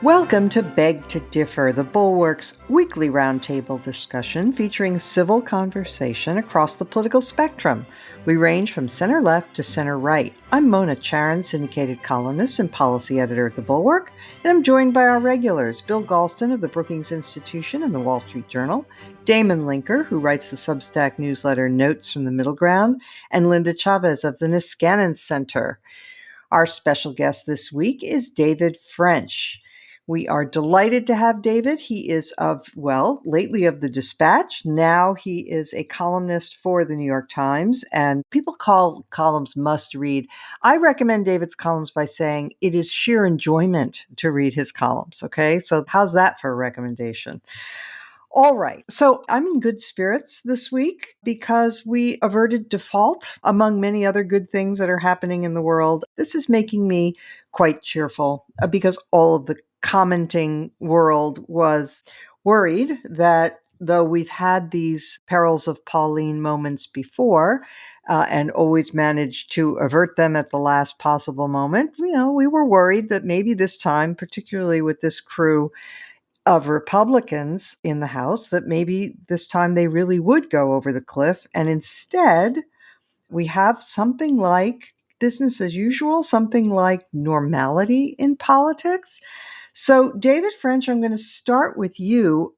Welcome to Beg to Differ, the Bulwark's weekly roundtable discussion featuring civil conversation across the political spectrum. We range from center-left to center-right. I'm Mona Charen, syndicated columnist and policy editor at The Bulwark, and I'm joined by our regulars, Bill Galston of the Brookings Institution and the Wall Street Journal, Damon Linker, who writes the Substack newsletter Notes from the Middle Ground, and Linda Chavez of the Niskanen Center. Our special guest this week is David French. We are delighted to have David. He is lately of the Dispatch. Now he is a columnist for the New York Times, and people call columns must read. I recommend David's columns by saying it is sheer enjoyment to read his columns, okay? So how's that for a recommendation? All right. So I'm in good spirits this week because we averted default, among many other good things that are happening in the world. This is making me quite cheerful because all of the commenting world was worried that though we've had these perils of Pauline moments before and always managed to avert them at the last possible moment, we were worried that maybe this time, particularly with this crew of Republicans in the House, that maybe this time they really would go over the cliff. And instead, we have something like business as usual, something like normality in politics. So, David French, I'm going to start with you.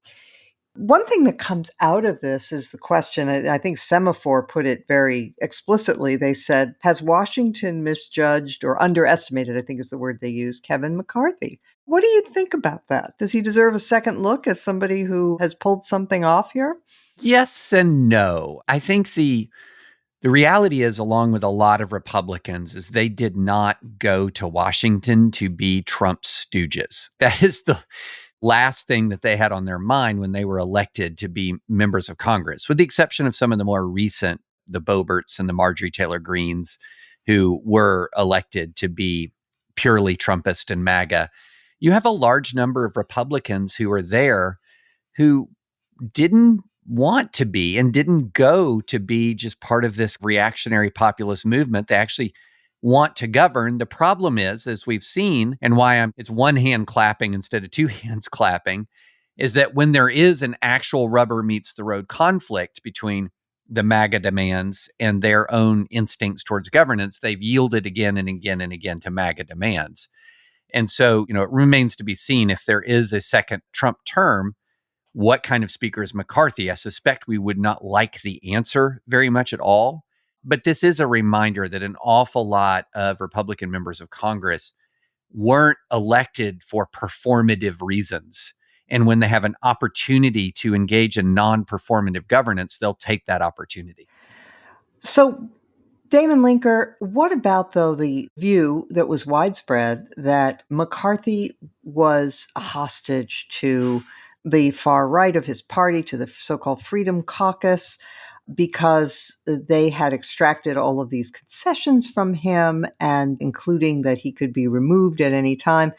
One thing that comes out of this is the question, I think Semaphore put it very explicitly. They said, has Washington misjudged or underestimated, I think is the word they used, Kevin McCarthy? What do you think about that? Does he deserve a second look as somebody who has pulled something off here? Yes and no. I think the reality is, along with a lot of Republicans, is they did not go to Washington to be Trump's stooges. That is the last thing that they had on their mind when they were elected to be members of Congress, with the exception of some of the more recent, the Boeberts and the Marjorie Taylor Greens, who were elected to be purely Trumpist and MAGA. You have a large number of Republicans who are there who didn't want to be and didn't go to be just part of this reactionary populist movement. They actually want to govern. The problem is, as we've seen, and why it's one hand clapping instead of two hands clapping, is that when there is an actual rubber meets the road conflict between the MAGA demands and their own instincts towards governance, they've yielded again and again and again to MAGA demands. And so, it remains to be seen if there is a second Trump term, what kind of speaker is McCarthy? I suspect we would not like the answer very much at all. But this is a reminder that an awful lot of Republican members of Congress weren't elected for performative reasons. And when they have an opportunity to engage in non-performative governance, they'll take that opportunity. So, Damon Linker, what about, though, the view that was widespread that McCarthy was a hostage to the far right of his party, to the so-called Freedom Caucus, because they had extracted all of these concessions from him, and including that he could be removed at any time?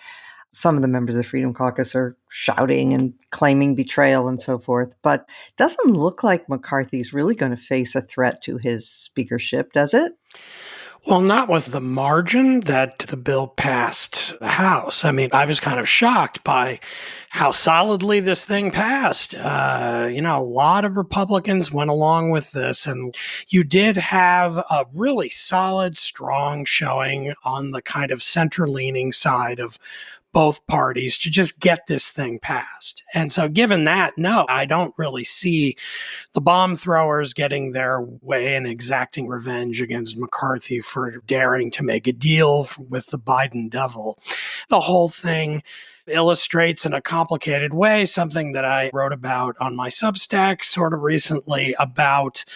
Some of the members of the Freedom Caucus are shouting and claiming betrayal and so forth, but it doesn't look like McCarthy's really going to face a threat to his speakership, does it? Well, not with the margin that the bill passed the House. I mean, I was kind of shocked by how solidly this thing passed. A lot of Republicans went along with this, and you did have a really solid, strong showing on the kind of center-leaning side of both parties to just get this thing passed. And so given that, no, I don't really see the bomb throwers getting their way and exacting revenge against McCarthy for daring to make a deal with the Biden devil. The whole thing illustrates in a complicated way something that I wrote about on my Substack sort of recently about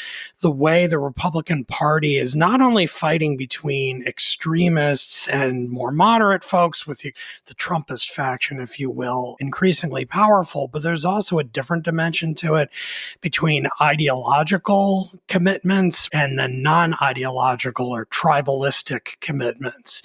the way the Republican Party is not only fighting between extremists and more moderate folks with the Trumpist faction, if you will, increasingly powerful, but there's also a different dimension to it between ideological commitments and then non-ideological or tribalistic commitments.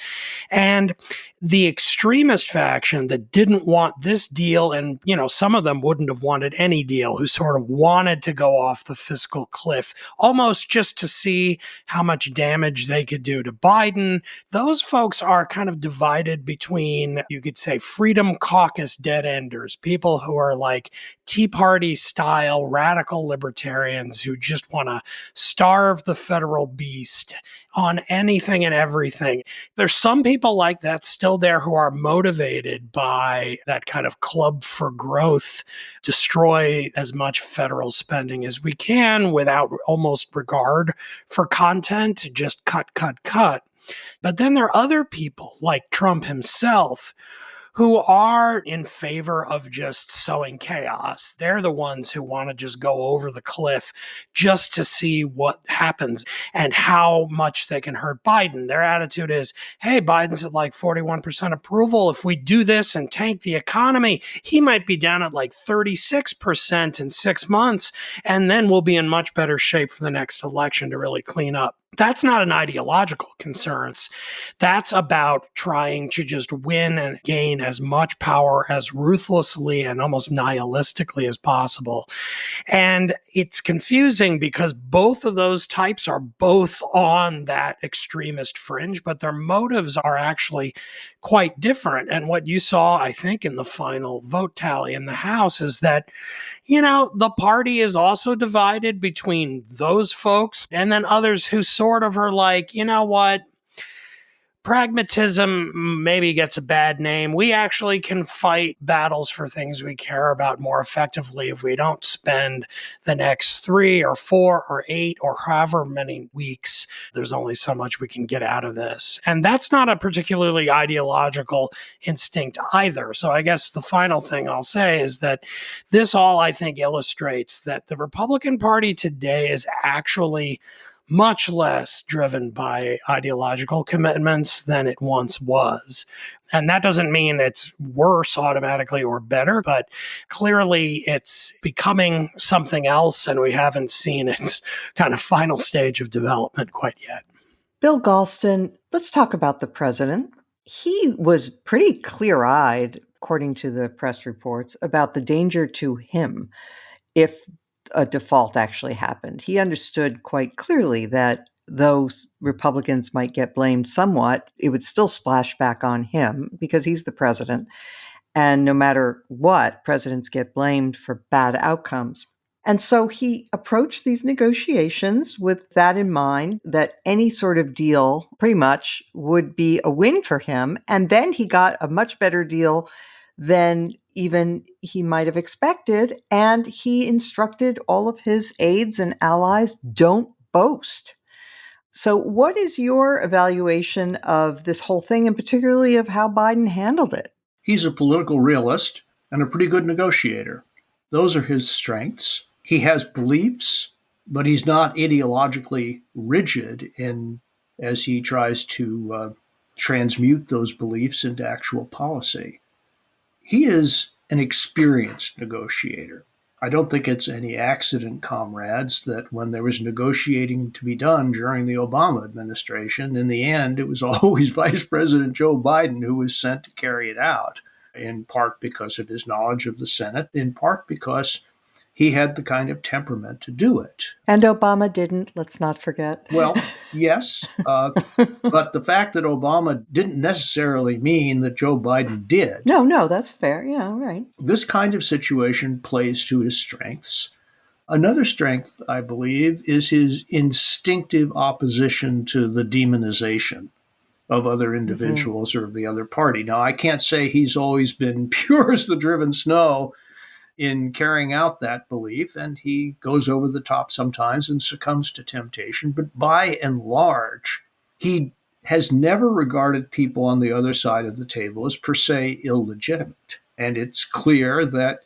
And the extremist faction, the didn't want this deal, and, some of them wouldn't have wanted any deal, who sort of wanted to go off the fiscal cliff, almost just to see how much damage they could do to Biden. Those folks are kind of divided between, you could say, Freedom Caucus dead-enders, people who are like Tea Party style radical libertarians who just want to starve the federal beast on anything and everything. There's some people like that still there who are motivated by that kind of club for growth, destroy as much federal spending as we can without almost regard for content, just cut, cut, cut. But then there are other people like Trump himself who are in favor of just sowing chaos. They're the ones who want to just go over the cliff just to see what happens and how much they can hurt Biden. Their attitude is, hey, Biden's at like 41% approval. If we do this and tank the economy, he might be down at like 36% in 6 months, and then we'll be in much better shape for the next election to really clean up. That's not an ideological concern. That's about trying to just win and gain as much power as ruthlessly and almost nihilistically as possible. And it's confusing because both of those types are both on that extremist fringe, but their motives are actually quite different. And what you saw, I think, in the final vote tally in the House is that, the party is also divided between those folks and then others who sort of are like, you know what? Pragmatism maybe gets a bad name. We actually can fight battles for things we care about more effectively if we don't spend the next 3 or 4 or 8 or however many weeks. There's only so much we can get out of this. And that's not a particularly ideological instinct either. So I guess the final thing I'll say is that this all, I think, illustrates that the Republican Party today is actually much less driven by ideological commitments than it once was. And that doesn't mean it's worse automatically or better, but clearly it's becoming something else, and we haven't seen its kind of final stage of development quite yet. Bill Galston, let's talk about the president. He was pretty clear-eyed, according to the press reports, about the danger to him if a default actually happened. He understood quite clearly that though Republicans might get blamed somewhat, it would still splash back on him because he's the president. And no matter what, presidents get blamed for bad outcomes. And so he approached these negotiations with that in mind, that any sort of deal pretty much would be a win for him. And then he got a much better deal than even he might have expected. And he instructed all of his aides and allies, don't boast. So what is your evaluation of this whole thing, and particularly of how Biden handled it? He's a political realist and a pretty good negotiator. Those are his strengths. He has beliefs, but he's not ideologically rigid as he tries to transmute those beliefs into actual policy. He is an experienced negotiator. I don't think it's any accident, comrades, that when there was negotiating to be done during the Obama administration, in the end, it was always Vice President Joe Biden who was sent to carry it out, in part because of his knowledge of the Senate, in part because he had the kind of temperament to do it. And Obama didn't, let's not forget. Well, yes, but the fact that Obama didn't necessarily mean that Joe Biden did. No, that's fair. Yeah, right. This kind of situation plays to his strengths. Another strength, I believe, is his instinctive opposition to the demonization of other individuals or of the other party. Now, I can't say he's always been pure as the driven snow in carrying out that belief, and he goes over the top sometimes and succumbs to temptation. But by and large, he has never regarded people on the other side of the table as per se illegitimate. And it's clear that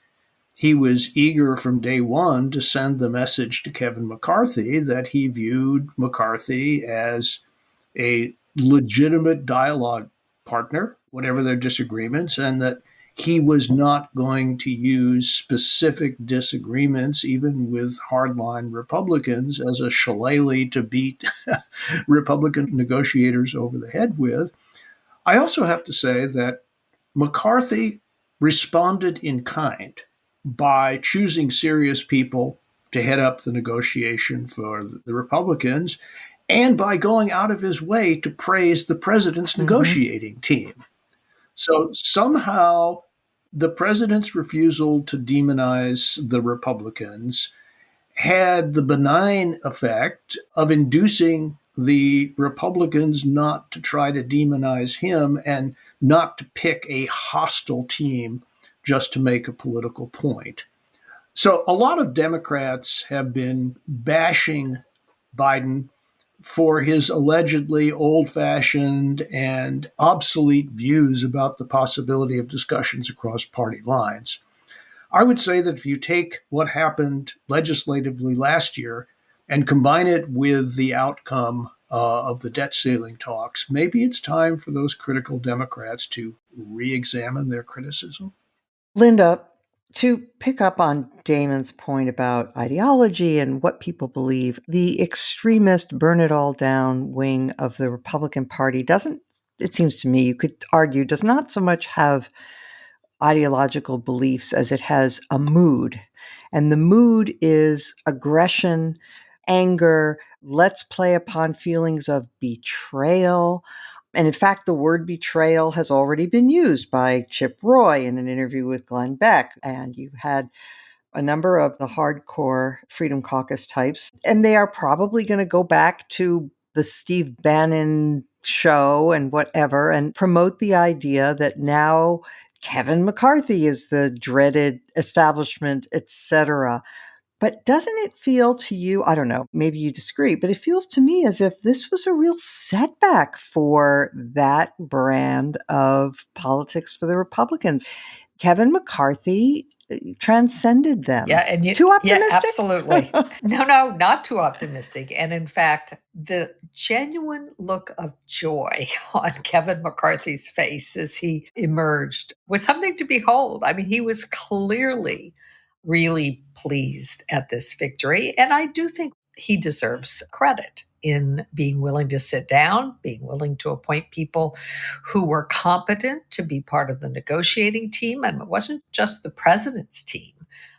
he was eager from day one to send the message to Kevin McCarthy that he viewed McCarthy as a legitimate dialogue partner, whatever their disagreements, and that he was not going to use specific disagreements, even with hardline Republicans, as a shillelagh to beat Republican negotiators over the head with. I also have to say that McCarthy responded in kind by choosing serious people to head up the negotiation for the Republicans and by going out of his way to praise the president's negotiating team. So somehow the president's refusal to demonize the Republicans had the benign effect of inducing the Republicans not to try to demonize him and not to pick a hostile team just to make a political point. So a lot of Democrats have been bashing Biden for his allegedly old-fashioned and obsolete views about the possibility of discussions across party lines. I would say that if you take what happened legislatively last year and combine it with the outcome of the debt ceiling talks, maybe it's time for those critical Democrats to re-examine their criticism. Linda, to pick up on Damon's point about ideology and what people believe, the extremist burn it all down wing of the Republican Party doesn't, it seems to me, you could argue, does not so much have ideological beliefs as it has a mood. And the mood is aggression, anger, let's play upon feelings of betrayal. And in fact, the word betrayal has already been used by Chip Roy in an interview with Glenn Beck. And you had a number of the hardcore Freedom Caucus types, and they are probably going to go back to the Steve Bannon show and whatever and promote the idea that now Kevin McCarthy is the dreaded establishment, etc. But doesn't it feel to you, I don't know, maybe you disagree, but it feels to me as if this was a real setback for that brand of politics for the Republicans. Kevin McCarthy transcended them. Yeah, and too optimistic? Yeah, absolutely. No, not too optimistic. And in fact, the genuine look of joy on Kevin McCarthy's face as he emerged was something to behold. I mean, he was clearly really pleased at this victory. And I do think he deserves credit in being willing to sit down, being willing to appoint people who were competent to be part of the negotiating team. And it wasn't just the president's team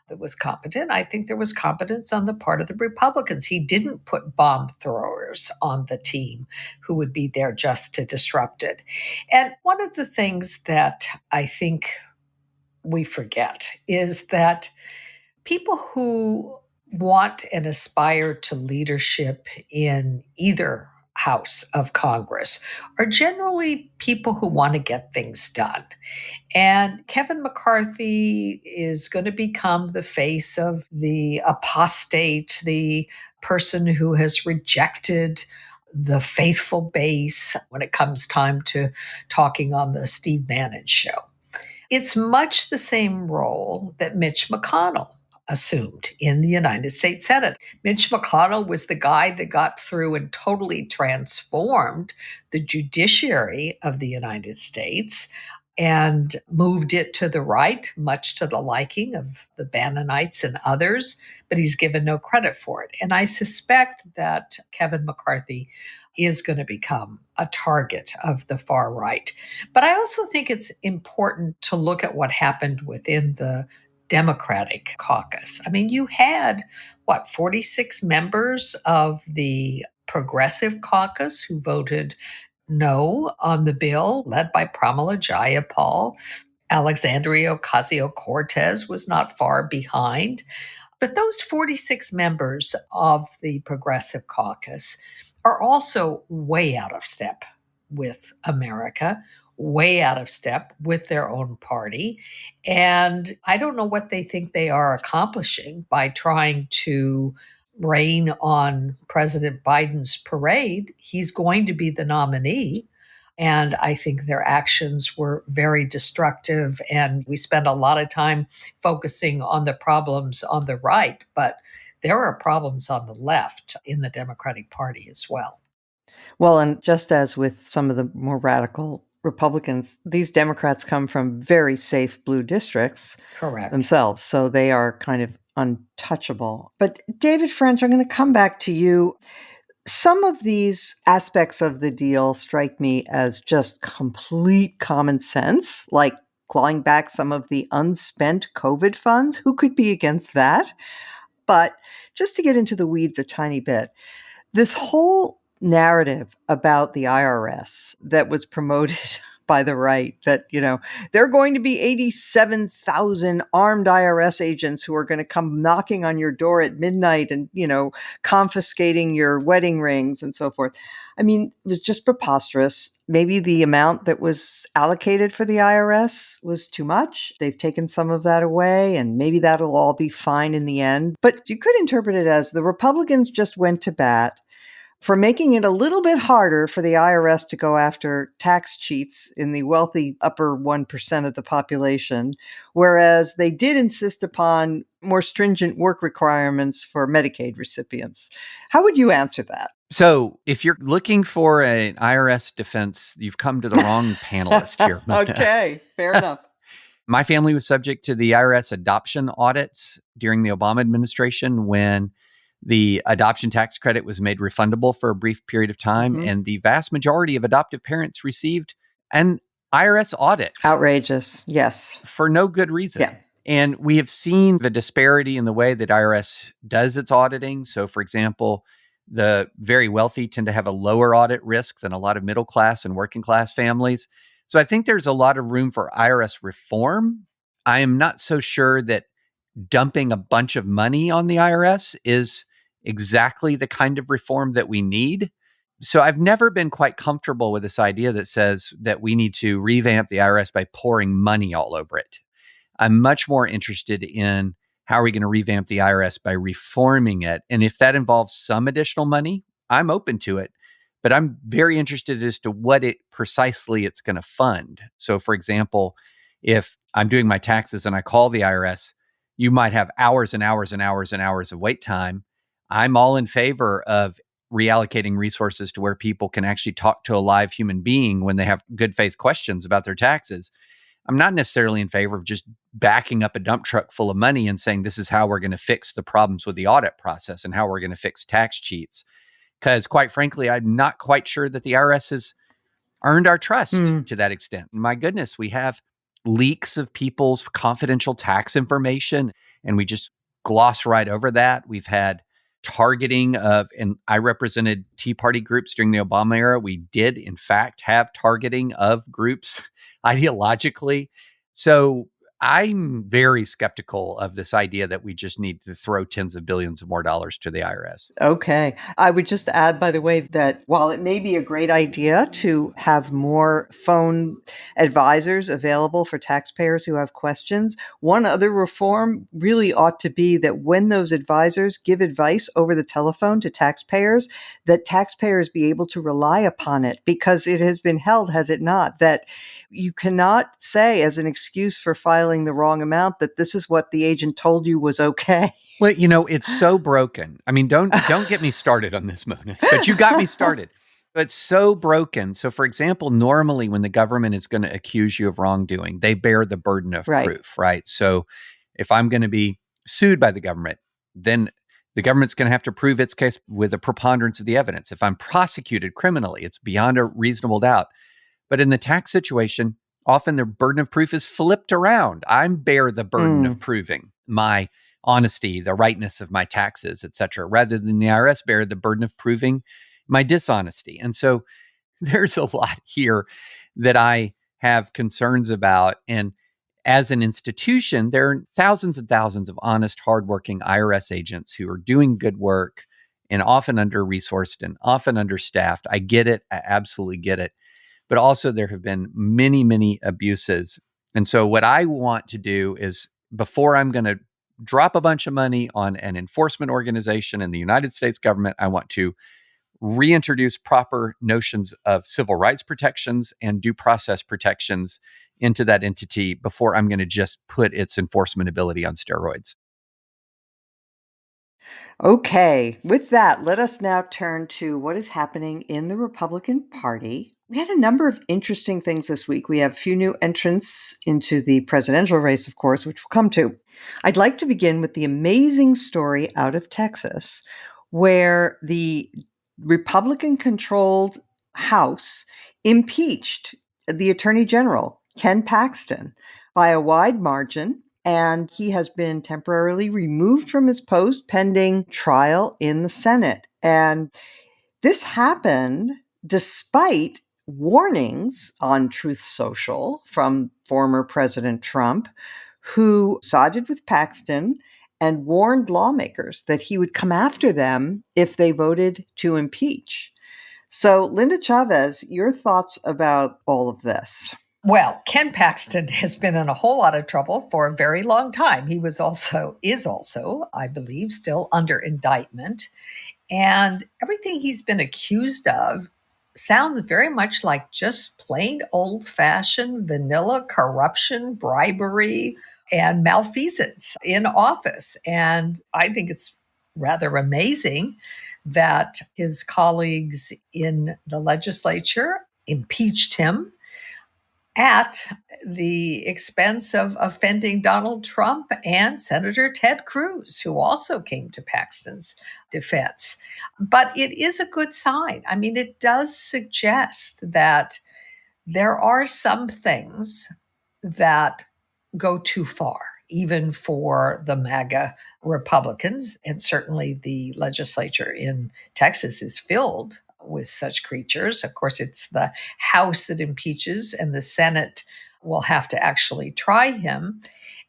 that was competent. I think there was competence on the part of the Republicans. He didn't put bomb throwers on the team who would be there just to disrupt it. And one of the things that I think we forget is that people who want and aspire to leadership in either house of Congress are generally people who want to get things done. And Kevin McCarthy is going to become the face of the apostate, the person who has rejected the faithful base when it comes time to talking on the Steve Bannon show. It's much the same role that Mitch McConnell assumed in the United States Senate. Mitch McConnell was the guy that got through and totally transformed the judiciary of the United States and moved it to the right, much to the liking of the Bannonites and others, but he's given no credit for it. And I suspect that Kevin McCarthy is going to become a target of the far right. But I also think it's important to look at what happened within the Democratic caucus. I mean, you had, 46 members of the Progressive Caucus who voted no on the bill, led by Pramila Jayapal. Alexandria Ocasio-Cortez was not far behind. But those 46 members of the Progressive Caucus are also way out of step with America, way out of step with their own party. And I don't know what they think they are accomplishing by trying to rain on President Biden's parade. He's going to be the nominee. And I think their actions were very destructive. And we spend a lot of time focusing on the problems on the right, but there are problems on the left in the Democratic Party as well. Well, and just as with some of the more radical Republicans, these Democrats come from very safe blue districts themselves. So they are kind of untouchable. But David French, I'm going to come back to you. Some of these aspects of the deal strike me as just complete common sense, like clawing back some of the unspent COVID funds. Who could be against that? But just to get into the weeds a tiny bit, this whole narrative about the IRS that was promoted by the right, that, there are going to be 87,000 armed IRS agents who are going to come knocking on your door at midnight and, confiscating your wedding rings and so forth. I mean, it was just preposterous. Maybe the amount that was allocated for the IRS was too much. They've taken some of that away, and maybe that'll all be fine in the end. But you could interpret it as the Republicans just went to bat for making it a little bit harder for the IRS to go after tax cheats in the wealthy upper 1% of the population, whereas they did insist upon more stringent work requirements for Medicaid recipients. How would you answer that? So if you're looking for an IRS defense, you've come to the wrong panelist here. Okay, fair enough. My family was subject to the IRS adoption audits during the Obama administration when the adoption tax credit was made refundable for a brief period of time, and the vast majority of adoptive parents received an IRS audit. Outrageous, yes. For no good reason. Yeah. And we have seen the disparity in the way that IRS does its auditing. So, for example, the very wealthy tend to have a lower audit risk than a lot of middle class and working class families. So I think there's a lot of room for IRS reform. I am not so sure that dumping a bunch of money on the IRS is exactly the kind of reform that we need. So I've never been quite comfortable with this idea that says that we need to revamp the IRS by pouring money all over it. I'm much more interested in how are we going to revamp the IRS by reforming it. And if that involves some additional money, I'm open to it. But I'm very interested as to what it precisely it's going to fund. So for example, if I'm doing my taxes and I call the IRS, you might have hours and hours and hours and hours of wait time. I'm all in favor of reallocating resources to where people can actually talk to a live human being when they have good faith questions about their taxes. I'm not necessarily in favor of just backing up a dump truck full of money and saying this is how we're going to fix the problems with the audit process and how we're going to fix tax cheats. Because quite frankly, I'm not quite sure that the IRS has earned our trust to that extent. My goodness, we have leaks of people's confidential tax information, and we just gloss right over that. We've had targeting of, and I represented Tea Party groups during the Obama era. We did, in fact, have targeting of groups ideologically. So I'm very skeptical of this idea that we just need to throw tens of billions of more dollars to the IRS. Okay. I would just add, by the way, that while it may be a great idea to have more phone advisors available for taxpayers who have questions, one other reform really ought to be that when those advisors give advice over the telephone to taxpayers, that taxpayers be able to rely upon it, because it has been held, has it not, that you cannot say as an excuse for filing the wrong amount that this is what the agent told you was okay. Well, it's so broken. I mean, don't get me started on this, Mona, but you got me started. It's so broken. So, for example, normally when the government is going to accuse you of wrongdoing, they bear the burden of proof, right? So if I'm going to be sued by the government, then the government's going to have to prove its case with a preponderance of the evidence. If I'm prosecuted criminally, it's beyond a reasonable doubt. But in the tax situation, often the burden of proof is flipped around. I bear the burden of proving my honesty, the rightness of my taxes, et cetera, rather than the IRS bear the burden of proving my dishonesty. And so there's a lot here that I have concerns about. And as an institution, there are thousands and thousands of honest, hardworking IRS agents who are doing good work and often under-resourced and often understaffed. I get it. I absolutely get it. But also there have been many, many abuses. And so what I want to do is, before I'm going to drop a bunch of money on an enforcement organization in the United States government, I want to reintroduce proper notions of civil rights protections and due process protections into that entity before I'm going to just put its enforcement ability on steroids. Okay, with that, let us now turn to what is happening in the Republican Party. We had a number of interesting things this week. We have a few new entrants into the presidential race, of course, which we'll come to. I'd like to begin with the amazing story out of Texas, where the Republican-controlled House impeached the Attorney General, Ken Paxton, by a wide margin, and he has been temporarily removed from his post pending trial in the Senate. And this happened despite warnings on Truth Social from former President Trump, who sided with Paxton and warned lawmakers that he would come after them if they voted to impeach. So, Linda Chavez, your thoughts about all of this? Well, Ken Paxton has been in a whole lot of trouble for a very long time. He is also, I believe, still under indictment. And everything he's been accused of sounds very much like just plain old-fashioned vanilla corruption, bribery, and malfeasance in office. And I think it's rather amazing that his colleagues in the legislature impeached him at the expense of offending Donald Trump and Senator Ted Cruz, who also came to Paxton's defense. But it is a good sign. I mean, it does suggest that there are some things that go too far, even for the MAGA Republicans. And certainly the legislature in Texas is filled with such creatures. Of course, it's the House that impeaches, and the Senate will have to actually try him.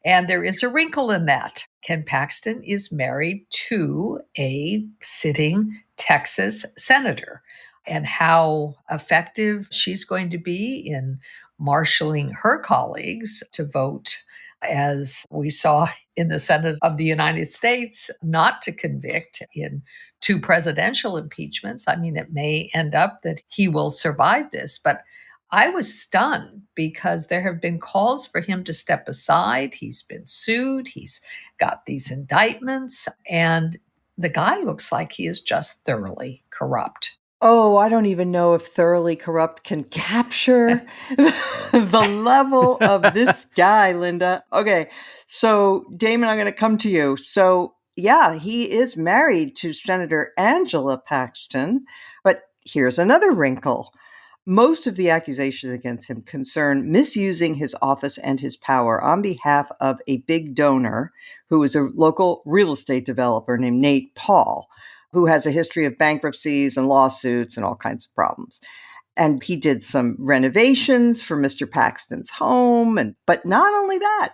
And there is a wrinkle in that. Ken Paxton is married to a sitting Texas senator. And how effective she's going to be in marshaling her colleagues to vote, as we saw in the Senate of the United States, not to convict in 2 presidential impeachments. I mean, it may end up that he will survive this, but I was stunned because there have been calls for him to step aside. He's been sued. He's got these indictments, and the guy looks like he is just thoroughly corrupt. Oh, I don't even know if thoroughly corrupt can capture the level of this guy, Linda. Okay, so Damon, I'm going to come to you. So, yeah, he is married to Senator Angela Paxton, but here's another wrinkle. Most of the accusations against him concern misusing his office and his power on behalf of a big donor who is a local real estate developer named Nate Paul, who has a history of bankruptcies and lawsuits and all kinds of problems. And he did some renovations for Mr. Paxton's home. But not only that,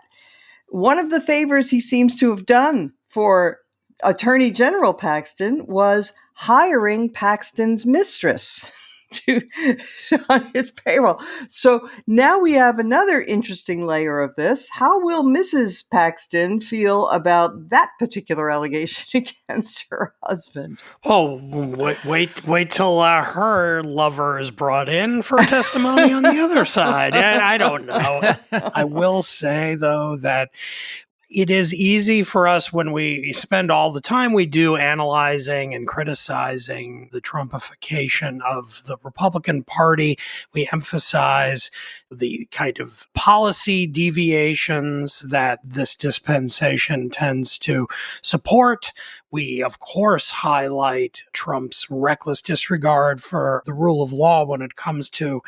one of the favors he seems to have done for Attorney General Paxton was hiring Paxton's mistress on his payroll. So now we have another interesting layer of this. How will Mrs. Paxton feel about that particular allegation against her husband? Oh, wait till her lover is brought in for testimony on the other side. I don't know. I will say, though, that it is easy for us when we spend all the time we do analyzing and criticizing the Trumpification of the Republican Party. We emphasize the kind of policy deviations that this dispensation tends to support. We, of course, highlight Trump's reckless disregard for the rule of law when it comes to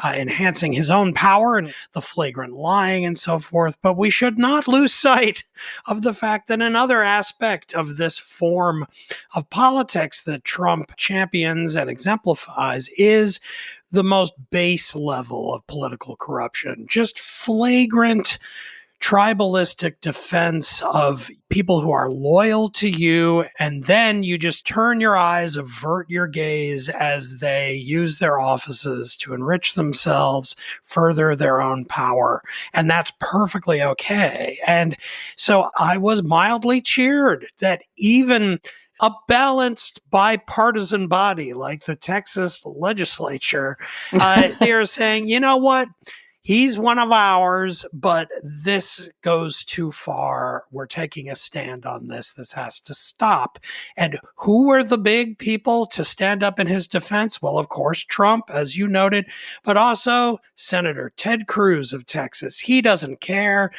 enhancing his own power and the flagrant lying and so forth. But we should not lose sight of the fact that another aspect of this form of politics that Trump champions and exemplifies is the most base level of political corruption, just flagrant tribalistic defense of people who are loyal to you, and then you just turn your eyes, avert your gaze as they use their offices to enrich themselves, further their own power. And that's perfectly okay. And so I was mildly cheered that even a balanced bipartisan body like the Texas legislature, they're saying, you know what? He's one of ours, but this goes too far. We're taking a stand on this. This has to stop. And who are the big people to stand up in his defense? Well, of course, Trump, as you noted, but also Senator Ted Cruz of Texas. He doesn't care.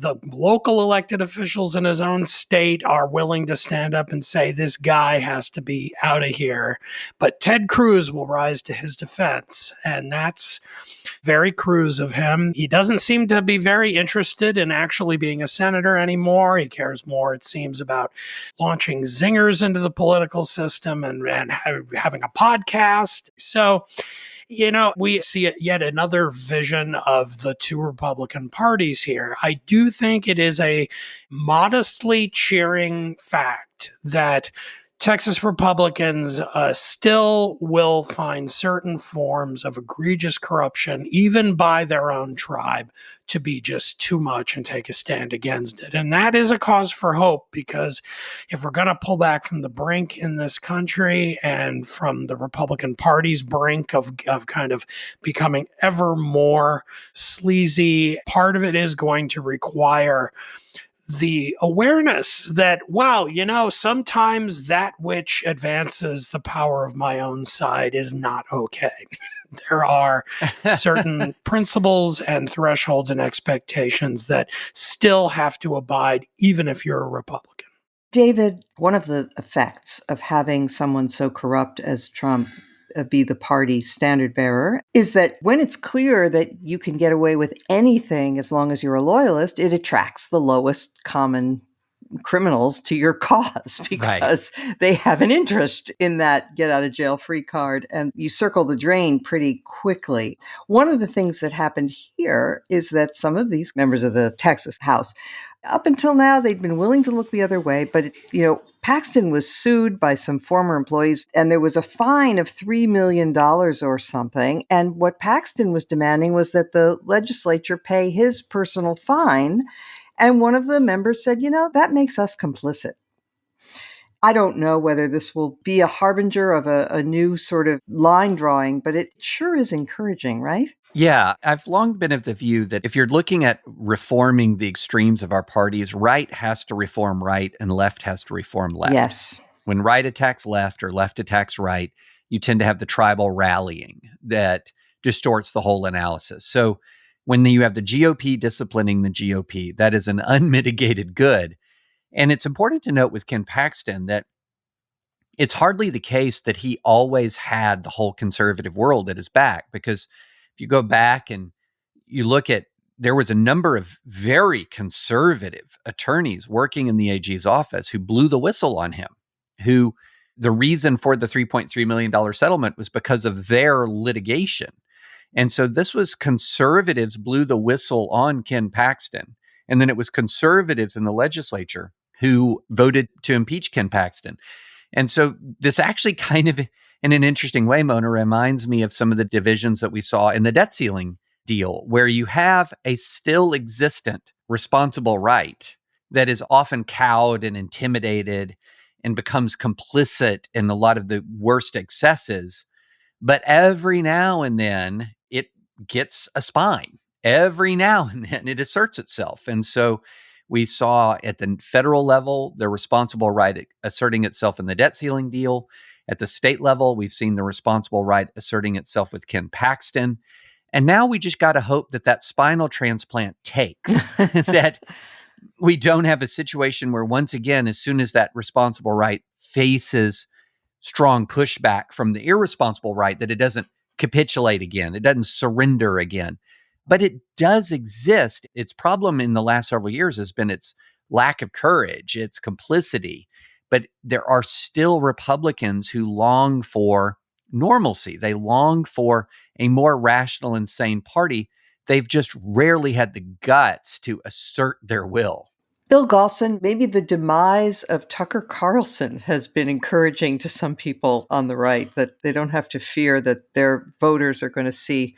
The local elected officials in his own state are willing to stand up and say, this guy has to be out of here. But Ted Cruz will rise to his defense. And that's very Cruz of him. He doesn't seem to be very interested in actually being a senator anymore. He cares more, it seems, about launching zingers into the political system and having a podcast. So, we see yet another vision of the two Republican parties here. I do think it is a modestly cheering fact that Texas Republicans still will find certain forms of egregious corruption, even by their own tribe, to be just too much and take a stand against it. And that is a cause for hope, because if we're going to pull back from the brink in this country and from the Republican Party's brink of kind of becoming ever more sleazy, part of it is going to require the awareness that, wow, sometimes that which advances the power of my own side is not okay. There are certain principles and thresholds and expectations that still have to abide, even if you're a Republican. David, one of the effects of having someone so corrupt as Trump be the party standard bearer is that when it's clear that you can get away with anything as long as you're a loyalist, it attracts the lowest common criminals to your cause because they have an interest in that get out of jail free card, and you circle the drain pretty quickly. One of the things that happened here is that some of these members of the Texas House, up until now, they'd been willing to look the other way, but Paxton was sued by some former employees, and there was a fine of $3 million or something. And what Paxton was demanding was that the legislature pay his personal fine. And one of the members said, that makes us complicit. I don't know whether this will be a harbinger of a new sort of line drawing, but it sure is encouraging, right? Yeah, I've long been of the view that if you're looking at reforming the extremes of our parties, right has to reform right and left has to reform left. Yes. When right attacks left or left attacks right, you tend to have the tribal rallying that distorts the whole analysis. So when you have the GOP disciplining the GOP, that is an unmitigated good. And it's important to note with Ken Paxton that it's hardly the case that he always had the whole conservative world at his back, because if you go back and you look at, there was a number of very conservative attorneys working in the AG's office who blew the whistle on him, who the reason for the $3.3 million settlement was because of their litigation. And so this was conservatives blew the whistle on Ken Paxton. And then it was conservatives in the legislature who voted to impeach Ken Paxton. And so this actually kind of, in an interesting way, Mona, reminds me of some of the divisions that we saw in the debt ceiling deal, where you have a still existent responsible right that is often cowed and intimidated and becomes complicit in a lot of the worst excesses. But every now and then it gets a spine. Every now and then it asserts itself. And so we saw at the federal level, the responsible right asserting itself in the debt ceiling deal. At the state level, we've seen the responsible right asserting itself with Ken Paxton. And now we just got to hope that that spinal transplant takes, that we don't have a situation where, once again, as soon as that responsible right faces strong pushback from the irresponsible right, that it doesn't capitulate again. It doesn't surrender again. But it does exist. Its problem in the last several years has been its lack of courage, its complicity. But there are still Republicans who long for normalcy. They long for a more rational and sane party. They've just rarely had the guts to assert their will. Bill Galston, maybe the demise of Tucker Carlson has been encouraging to some people on the right, that they don't have to fear that their voters are going to see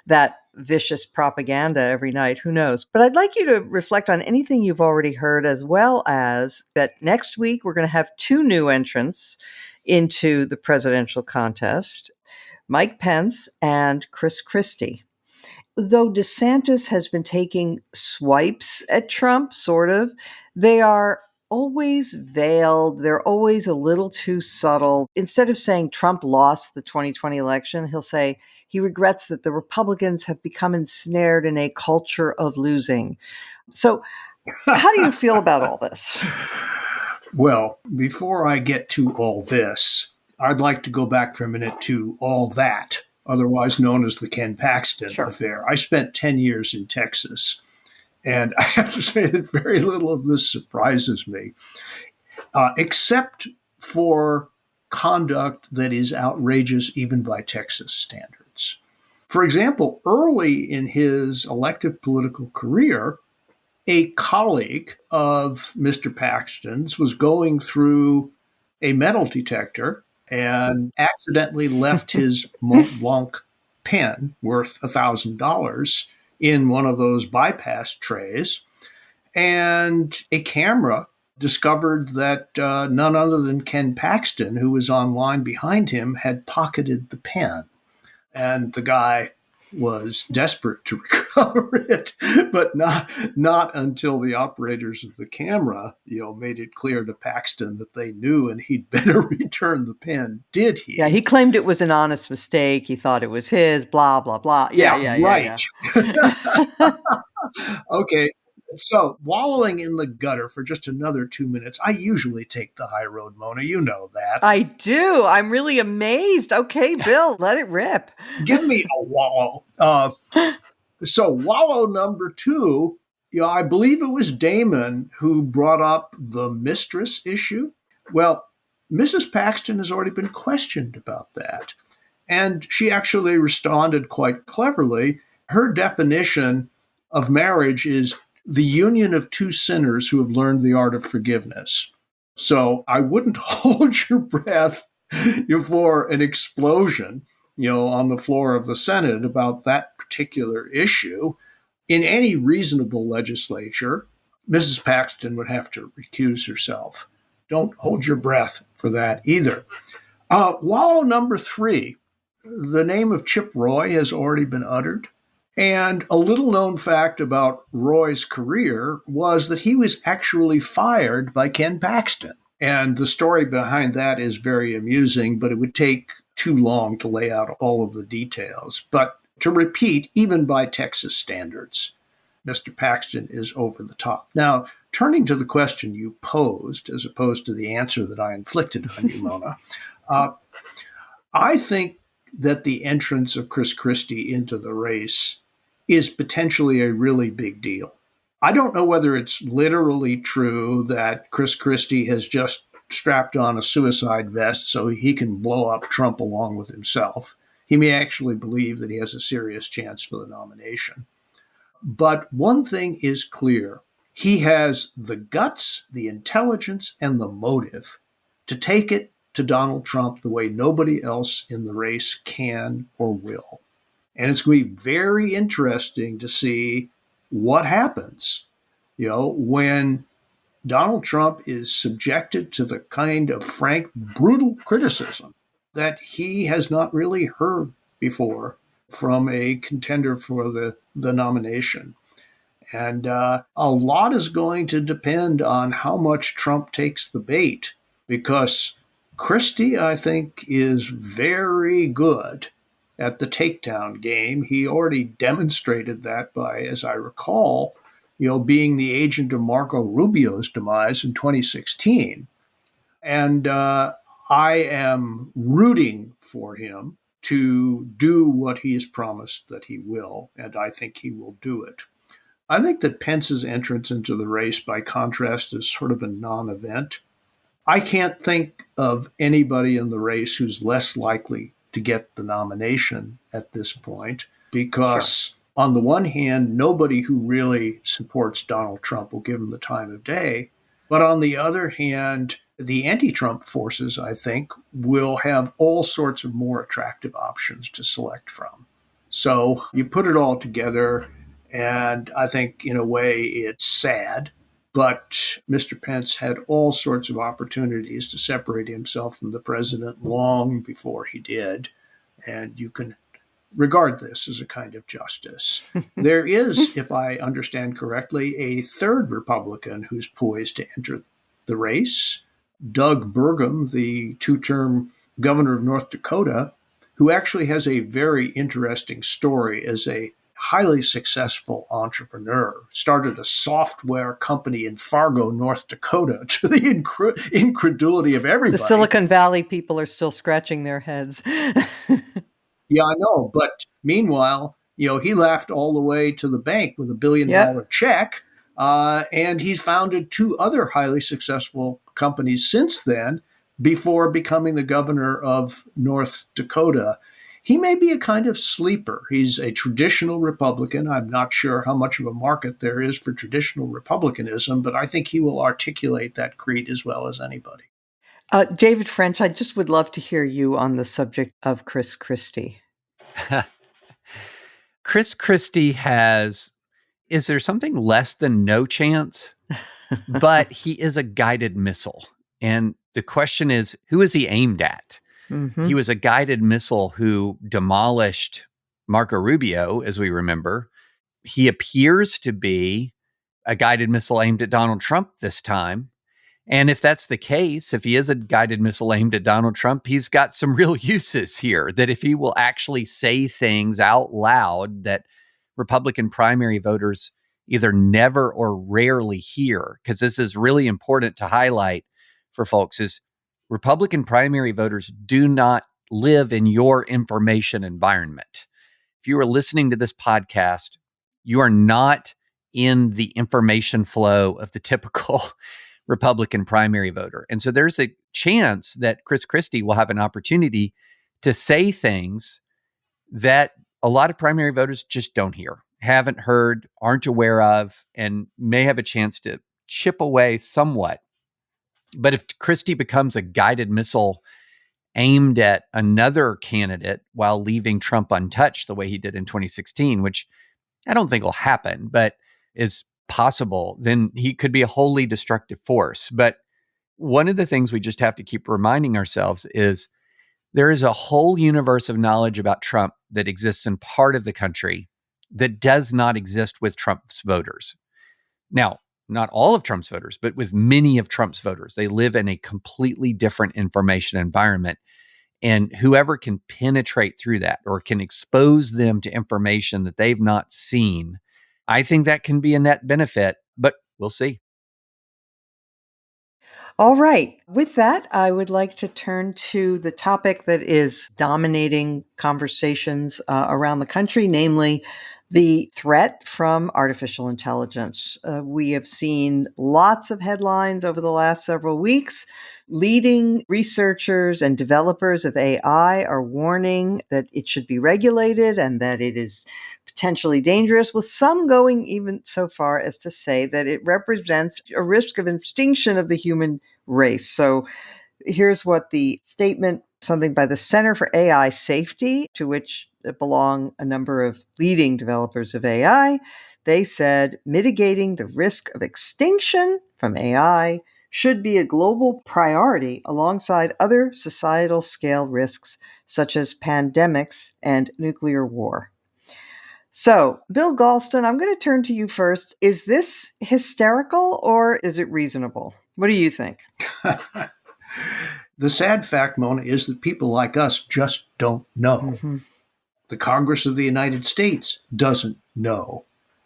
that vicious propaganda every night. Who knows? But I'd like you to reflect on anything you've already heard, as well as that next week we're going to have two new entrants into the presidential contest, Mike Pence and Chris Christie. Though DeSantis has been taking swipes at Trump, sort of, they are always veiled. They're always a little too subtle. Instead of saying Trump lost the 2020 election, he'll say he regrets that the Republicans have become ensnared in a culture of losing. So How do you feel about all this? Well, before I get to all this, I'd like to go back for a minute to all that, otherwise known as the Ken Paxton Sure. affair. I spent 10 years in Texas, and I have to say that very little of this surprises me, except for conduct that is outrageous even by Texas standards. For example, early in his elective political career, a colleague of Mr. Paxton's was going through a metal detector and accidentally left his Mont Blanc pen worth $1,000 in one of those bypass trays. And a camera discovered that none other than Ken Paxton, who was on line behind him, had pocketed the pen. And the guy was desperate to recover it, but not until the operators of the camera, made it clear to Paxton that they knew and he'd better return the pen. Did he? Yeah, he claimed it was an honest mistake. He thought it was his, blah, blah, blah. Right. Okay. So, wallowing in the gutter for just another 2 minutes. I usually take the high road, Mona. You know that. I do. I'm really amazed. Okay, Bill, let it rip. Give me a wallow. So, wallow number 2, I believe it was Damon who brought up the mistress issue. Well, Mrs. Paxton has already been questioned about that. And she actually responded quite cleverly. Her definition of marriage is the union of two sinners who have learned the art of forgiveness. So I wouldn't hold your breath for an explosion, on the floor of the Senate about that particular issue. In any reasonable legislature, Mrs. Paxton would have to recuse herself. Don't hold your breath for that either. Wallow number 3, the name of Chip Roy has already been uttered. And a little known fact about Roy's career was that he was actually fired by Ken Paxton. And the story behind that is very amusing, but it would take too long to lay out all of the details. But to repeat, even by Texas standards, Mr. Paxton is over the top. Now, turning to the question you posed, as opposed to the answer that I inflicted on you, Mona, I think that the entrance of Chris Christie into the race is potentially a really big deal. I don't know whether it's literally true that Chris Christie has just strapped on a suicide vest so he can blow up Trump along with himself. He may actually believe that he has a serious chance for the nomination. But one thing is clear. He has the guts, the intelligence, and the motive to take it to Donald Trump the way nobody else in the race can or will. And it's going to be very interesting to see what happens, when Donald Trump is subjected to the kind of frank, brutal criticism that he has not really heard before from a contender for the nomination. And a lot is going to depend on how much Trump takes the bait, because Christie, I think, is very good at the takedown game. He already demonstrated that by, as I recall, being the agent of Marco Rubio's demise in 2016. And I am rooting for him to do what he has promised that he will, and I think he will do it. I think that Pence's entrance into the race, by contrast, is sort of a non-event. I can't think of anybody in the race who's less likely to get the nomination at this point, because on the one hand, nobody who really supports Donald Trump will give him the time of day. But on the other hand, the anti-Trump forces, I think, will have all sorts of more attractive options to select from. So you put it all together, and I think in a way it's sad. But Mr. Pence had all sorts of opportunities to separate himself from the president long before he did. And you can regard this as a kind of justice. There is, if I understand correctly, a third Republican who's poised to enter the race, Doug Burgum, the two-term governor of North Dakota, who actually has a very interesting story as a highly successful entrepreneur, started a software company in Fargo, North Dakota, to the incredulity of everybody. The Silicon Valley people are still scratching their heads. Yeah, I know. But meanwhile, he laughed all the way to the bank with $1 billion check. And he's founded 2 other highly successful companies since then, before becoming the governor of North Dakota. He may be a kind of sleeper. He's a traditional Republican. I'm not sure how much of a market there is for traditional Republicanism, but I think he will articulate that creed as well as anybody. David French, I just would love to hear you on the subject of Chris Christie. Chris Christie is there something less than no chance? But he is a guided missile. And the question is, who is he aimed at? Mm-hmm. He was a guided missile who demolished Marco Rubio, as we remember. He appears to be a guided missile aimed at Donald Trump this time. And if that's the case, if he is a guided missile aimed at Donald Trump, he's got some real uses here, that if he will actually say things out loud that Republican primary voters either never or rarely hear, because this is really important to highlight for folks, is Republican primary voters do not live in your information environment. If you are listening to this podcast, you are not in the information flow of the typical Republican primary voter. And so there's a chance that Chris Christie will have an opportunity to say things that a lot of primary voters just don't hear, haven't heard, aren't aware of, and may have a chance to chip away somewhat. But if Christie becomes a guided missile aimed at another candidate while leaving Trump untouched the way he did in 2016, which I don't think will happen, but is possible, then he could be a wholly destructive force. But one of the things we just have to keep reminding ourselves is there is a whole universe of knowledge about Trump that exists in part of the country that does not exist with Trump's voters. Now, not all of Trump's voters, but with many of Trump's voters. They live in a completely different information environment. And whoever can penetrate through that or can expose them to information that they've not seen, I think that can be a net benefit, but we'll see. All right. With that, I would like to turn to the topic that is dominating conversations around the country, namely the threat from artificial intelligence. We have seen lots of headlines over the last several weeks. Leading researchers and developers of AI are warning that it should be regulated and that it is potentially dangerous, with some going even so far as to say that it represents a risk of extinction of the human race. So here's what the statement, something by the Center for AI Safety, to which belong a number of leading developers of AI. They said mitigating the risk of extinction from AI should be a global priority alongside other societal scale risks such as pandemics and nuclear war. So, Bill Galston, I'm going to turn to you first. Is this hysterical or is it reasonable? What do you think? The sad fact, Mona, is that people like us just don't know. Mm-hmm. The Congress of the United States doesn't know.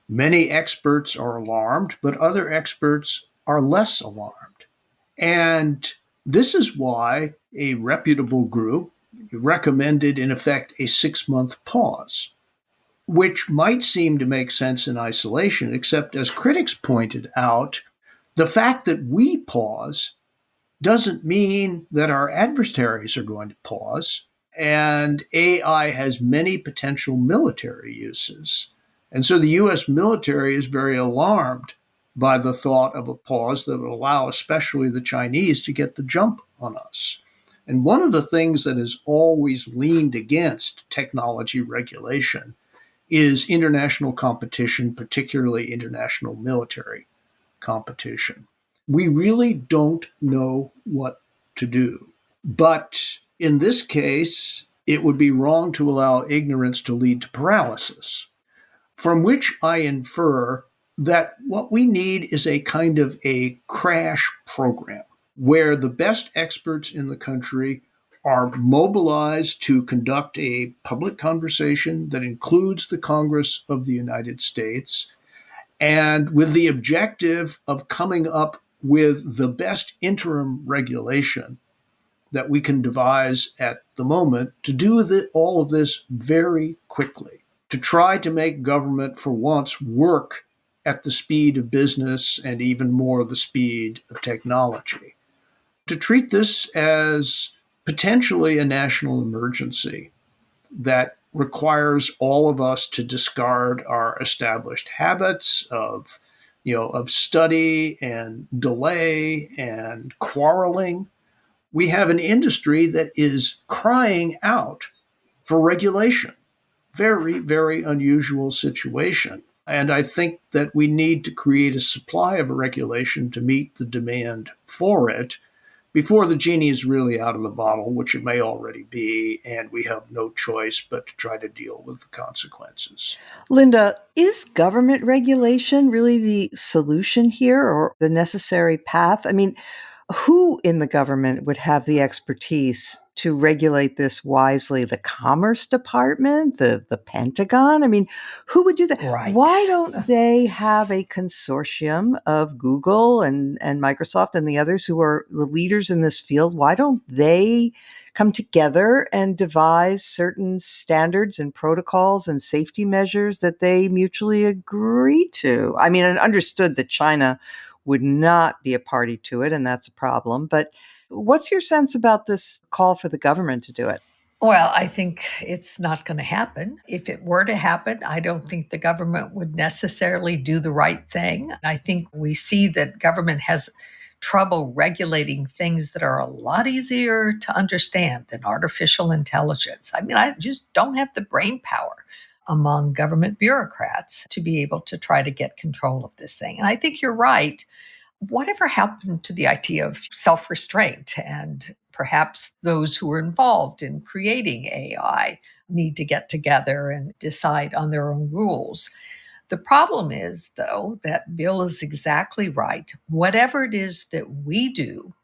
Many experts are alarmed, but other experts are less alarmed. And this is why a reputable group recommended, in effect, a 6-month pause, which might seem to make sense in isolation, except as critics pointed out, the fact that we pause doesn't mean that our adversaries are going to pause. And AI has many potential military uses. And so the U.S. military is very alarmed by the thought of a pause that would allow especially the Chinese to get the jump on us. And one of the things that has always leaned against technology regulation is international competition, particularly international military competition. We really don't know what to do. But in this case, it would be wrong to allow ignorance to lead to paralysis, from which I infer that what we need is a kind of a crash program where the best experts in the country are mobilized to conduct a public conversation that includes the Congress of the United States, and with the objective of coming up with the best interim regulation that we can devise at the moment to do all of this very quickly, to try to make government for once work at the speed of business and even more the speed of technology, to treat this as potentially a national emergency that requires all of us to discard our established habits of study and delay and quarreling. We have an industry that is crying out for regulation. Very, very unusual situation. And I think that we need to create a supply of regulation to meet the demand for it before the genie is really out of the bottle, which it may already be, and we have no choice but to try to deal with the consequences. Linda, is government regulation really the solution here or the necessary path? I mean, who in the government would have the expertise to regulate this wisely? The Commerce Department, the Pentagon? I mean, who would do that? Right. Why don't they have a consortium of Google and Microsoft and the others who are the leaders in this field? Why don't they come together and devise certain standards and protocols and safety measures that they mutually agree to? I mean, I understood that China would not be a party to it, and that's a problem. But what's your sense about this call for the government to do it? Well, I think it's not going to happen. If it were to happen, I don't think the government would necessarily do the right thing. I think we see that government has trouble regulating things that are a lot easier to understand than artificial intelligence. I mean, I just don't have the brain power among government bureaucrats to be able to try to get control of this thing. And I think you're right. Whatever happened to the idea of self-restraint? And perhaps those who are involved in creating AI need to get together and decide on their own rules. The problem is, though, that Bill is exactly right. Whatever it is that we do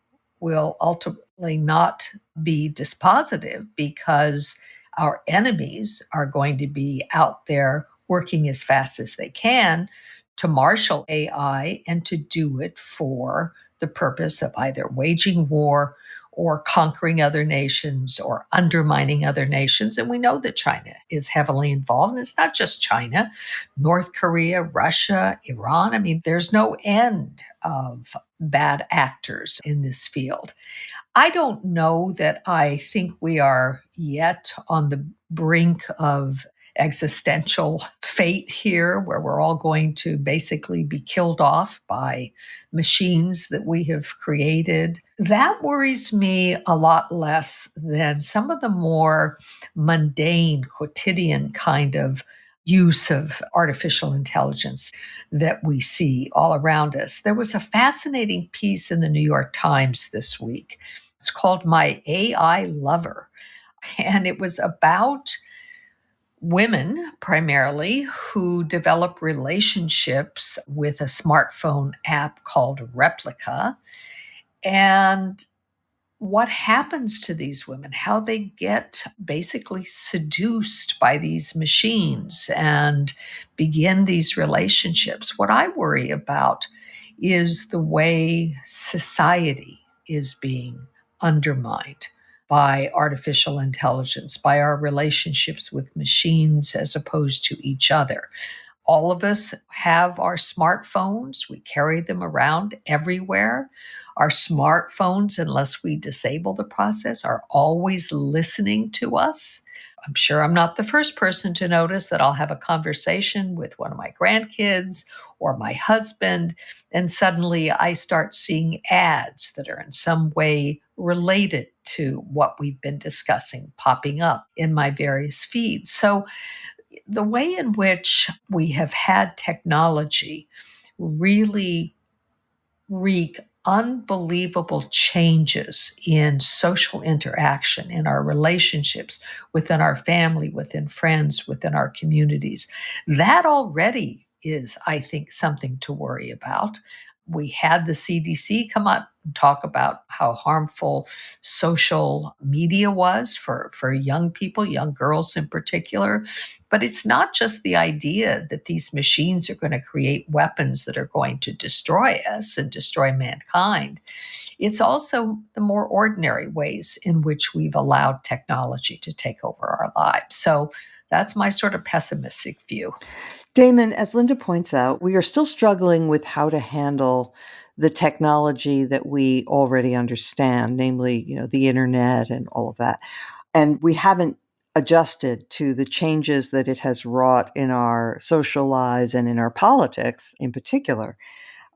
will ultimately not be dispositive because our enemies are going to be out there working as fast as they can to marshal AI and to do it for the purpose of either waging war or conquering other nations or undermining other nations. And we know that China is heavily involved. And it's not just China, North Korea, Russia, Iran. I mean, there's no end of bad actors in this field. I don't know that I think we are yet on the brink of existential fate here, where we're all going to basically be killed off by machines that we have created. That worries me a lot less than some of the more mundane, quotidian kind of use of artificial intelligence that we see all around us. There was a fascinating piece in the New York Times this week. It's called My AI Lover. And it was about women primarily who develop relationships with a smartphone app called Replica, and what happens to these women, how they get basically seduced by these machines and begin these relationships. What I worry about is the way society is being undermined by artificial intelligence, by our relationships with machines as opposed to each other. All of us have our smartphones. We carry them around everywhere. Our smartphones, unless we disable the process, are always listening to us. I'm sure I'm not the first person to notice that I'll have a conversation with one of my grandkids or my husband, and suddenly I start seeing ads that are in some way related to what we've been discussing popping up in my various feeds. So the way in which we have had technology really wreak unbelievable changes in social interaction, in our relationships, within our family, within friends, within our communities. That already is, I think, something to worry about. We had the CDC come out and talk about how harmful social media was for young people, young girls in particular. But it's not just the idea that these machines are going to create weapons that are going to destroy us and destroy mankind. It's also the more ordinary ways in which we've allowed technology to take over our lives. So that's my sort of pessimistic view. Damon, as Linda points out, we are still struggling with how to handle the technology that we already understand, namely, the internet and all of that. And we haven't adjusted to the changes that it has wrought in our social lives and in our politics in particular.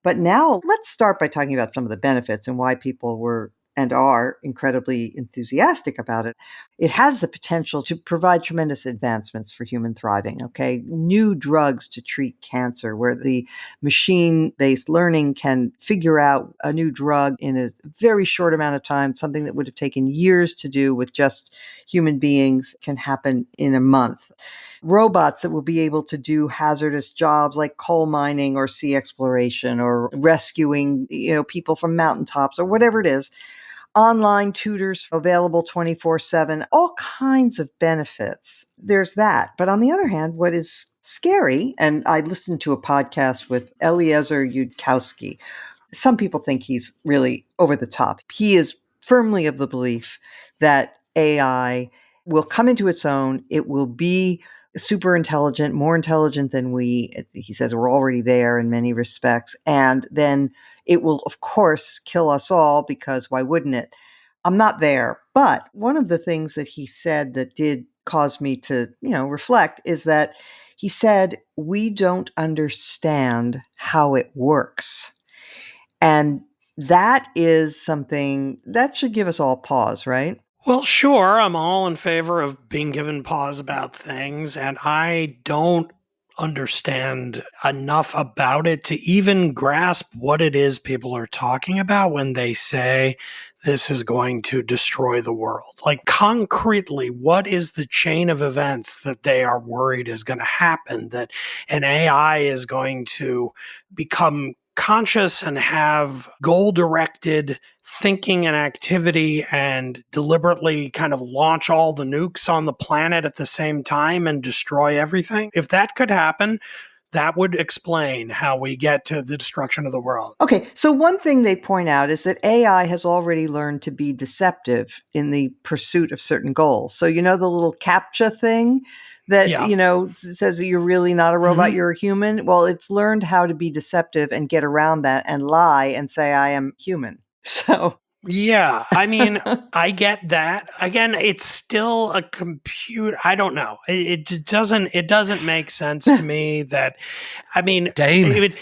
But now let's start by talking about some of the benefits and why people were and are incredibly enthusiastic about it. It has the potential to provide tremendous advancements for human thriving, okay? New drugs to treat cancer, where the machine-based learning can figure out a new drug in a very short amount of time, something that would have taken years to do with just human beings can happen in a month. Robots that will be able to do hazardous jobs like coal mining or sea exploration or rescuing, people from mountaintops or whatever it is. Online tutors available 24/7, all kinds of benefits. There's that. But on the other hand, what is scary, and I listened to a podcast with Eliezer Yudkowsky. Some people think he's really over the top. He is firmly of the belief that AI will come into its own. It will be super intelligent, more intelligent than we. He says we're already there in many respects. And then it will, of course, kill us all, because why wouldn't it? I'm not there. But one of the things that he said that did cause me to, reflect is that he said, we don't understand how it works. And that is something that should give us all pause, right? Well, sure. I'm all in favor of being given pause about things, and I don't understand enough about it to even grasp what it is people are talking about when they say this is going to destroy the world. Like, concretely, what is the chain of events that they are worried is going to happen, that an AI is going to become conscious and have goal-directed thinking and activity and deliberately kind of launch all the nukes on the planet at the same time and destroy everything? If that could happen, that would explain how we get to the destruction of the world. Okay, so one thing they point out is that AI has already learned to be deceptive in the pursuit of certain goals. So, the little CAPTCHA thing that, says that you're really not a robot, you're a human. Well, it's learned how to be deceptive and get around that and lie and say, I am human. So, yeah, I mean, I get that. Again, it's still a computer. I don't know. It just doesn't make sense to me that, I mean, Dame.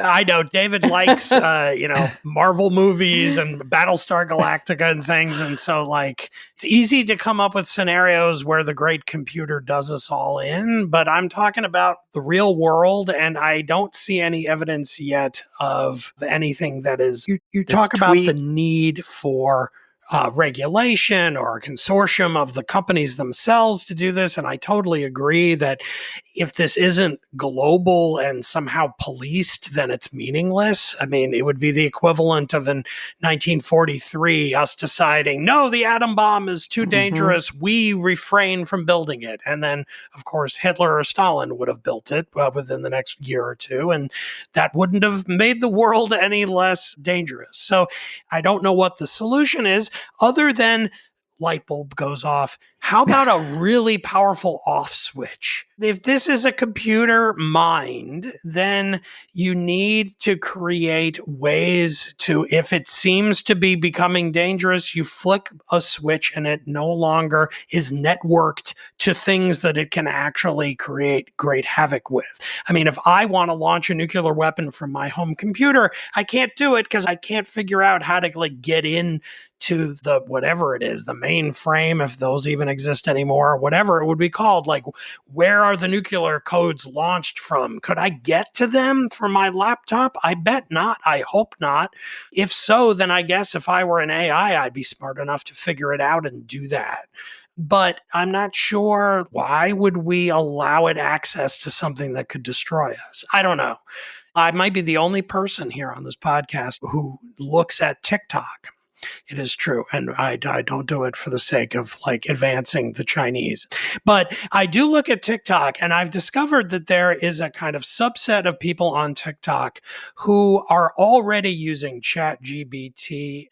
I know David likes, Marvel movies and Battlestar Galactica and things. And so, like, it's easy to come up with scenarios where the great computer does us all in. But I'm talking about the real world, and I don't see any evidence yet of anything that is. You talk about the need for regulation or a consortium of the companies themselves to do this. And I totally agree that if this isn't global and somehow policed, then it's meaningless. I mean, it would be the equivalent of in 1943, us deciding, no, the atom bomb is too dangerous. We refrain from building it. And then, of course, Hitler or Stalin would have built it within the next year or two. And that wouldn't have made the world any less dangerous. So I don't know what the solution is, other than light bulb goes off. How about a really powerful off switch? If this is a computer mind, then you need to create ways to, if it seems to be becoming dangerous, you flick a switch and it no longer is networked to things that it can actually create great havoc with. I mean, if I want to launch a nuclear weapon from my home computer, I can't do it because I can't figure out how to get in to the whatever it is, the mainframe, if those even exist anymore, whatever it would be called. Like, where are the nuclear codes launched from? Could I get to them from my laptop? I bet not. I hope not. If so, then I guess if I were an AI, I'd be smart enough to figure it out and do that. But I'm not sure, why would we allow it access to something that could destroy us? I don't know. I might be the only person here on this podcast who looks at TikTok. It is true. And I don't do it for the sake of like advancing the Chinese. But I do look at TikTok, and I've discovered that there is a kind of subset of people on TikTok who are already using ChatGPT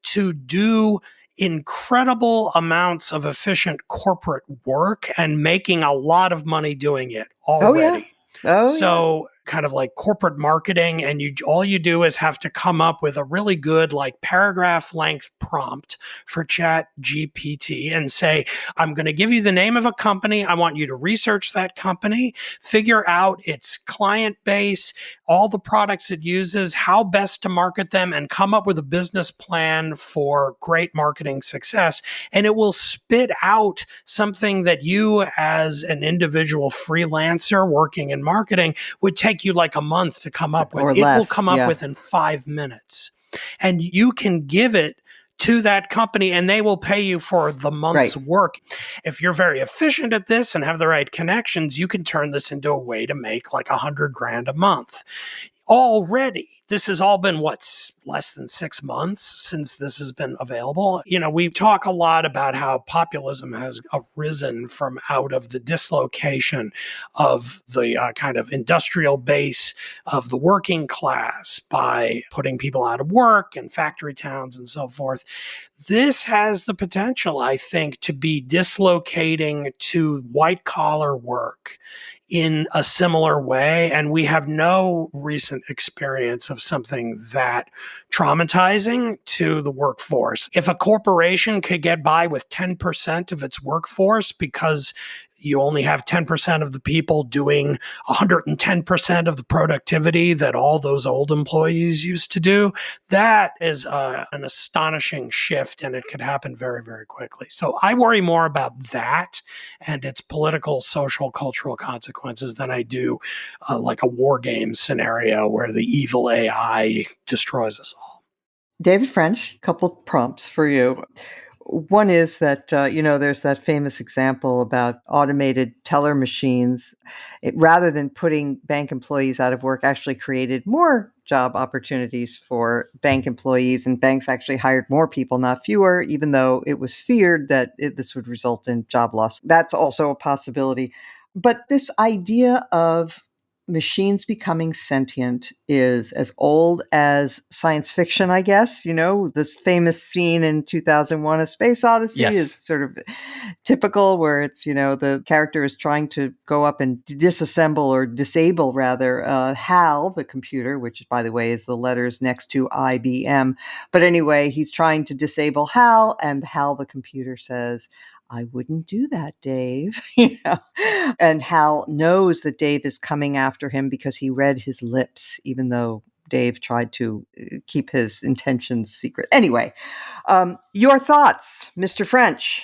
to do incredible amounts of efficient corporate work and making a lot of money doing it already. So kind of like corporate marketing, and all you do is have to come up with a really good like paragraph length prompt for Chat GPT and say, I'm going to give you the name of a company. I want you to research that company, figure out its client base, all the products it uses, how best to market them, and come up with a business plan for great marketing success. And it will spit out something that you as an individual freelancer working in marketing would take you like a month to come up with. Or it less, will come up with in 5 minutes. And you can give it to that company and they will pay you for the month's work. If you're very efficient at this and have the right connections, you can turn this into a way to make like $100,000 a month. Already, this has all been less than 6 months since this has been available. You know, we talk a lot about how populism has arisen from out of the dislocation of the kind of industrial base of the working class by putting people out of work and factory towns and so forth. This has the potential, I think, to be dislocating to white collar work in a similar way. And we have no recent experience of something that traumatizing to the workforce. If a corporation could get by with 10% of its workforce because you only have 10% of the people doing 110% of the productivity that all those old employees used to do, that is an astonishing shift, and it could happen very, very quickly. So I worry more about that and its political, social, cultural consequences than I do like a war game scenario where the evil AI destroys us all. David French, a couple prompts for you. One is that, there's that famous example about automated teller machines. Rather than putting bank employees out of work, actually created more job opportunities for bank employees, and banks actually hired more people, not fewer, even though it was feared that this would result in job loss. That's also a possibility. But this idea of machines becoming sentient is as old as science fiction, I guess. This famous scene in 2001: A Space Odyssey is sort of typical, where it's, the character is trying to go up and disassemble or disable, rather, HAL, the computer, which, by the way, is the letters next to IBM. But anyway, he's trying to disable HAL, and HAL, the computer, says, I wouldn't do that, Dave. And Hal knows that Dave is coming after him because he read his lips, even though Dave tried to keep his intentions secret. Anyway, your thoughts, Mr. French?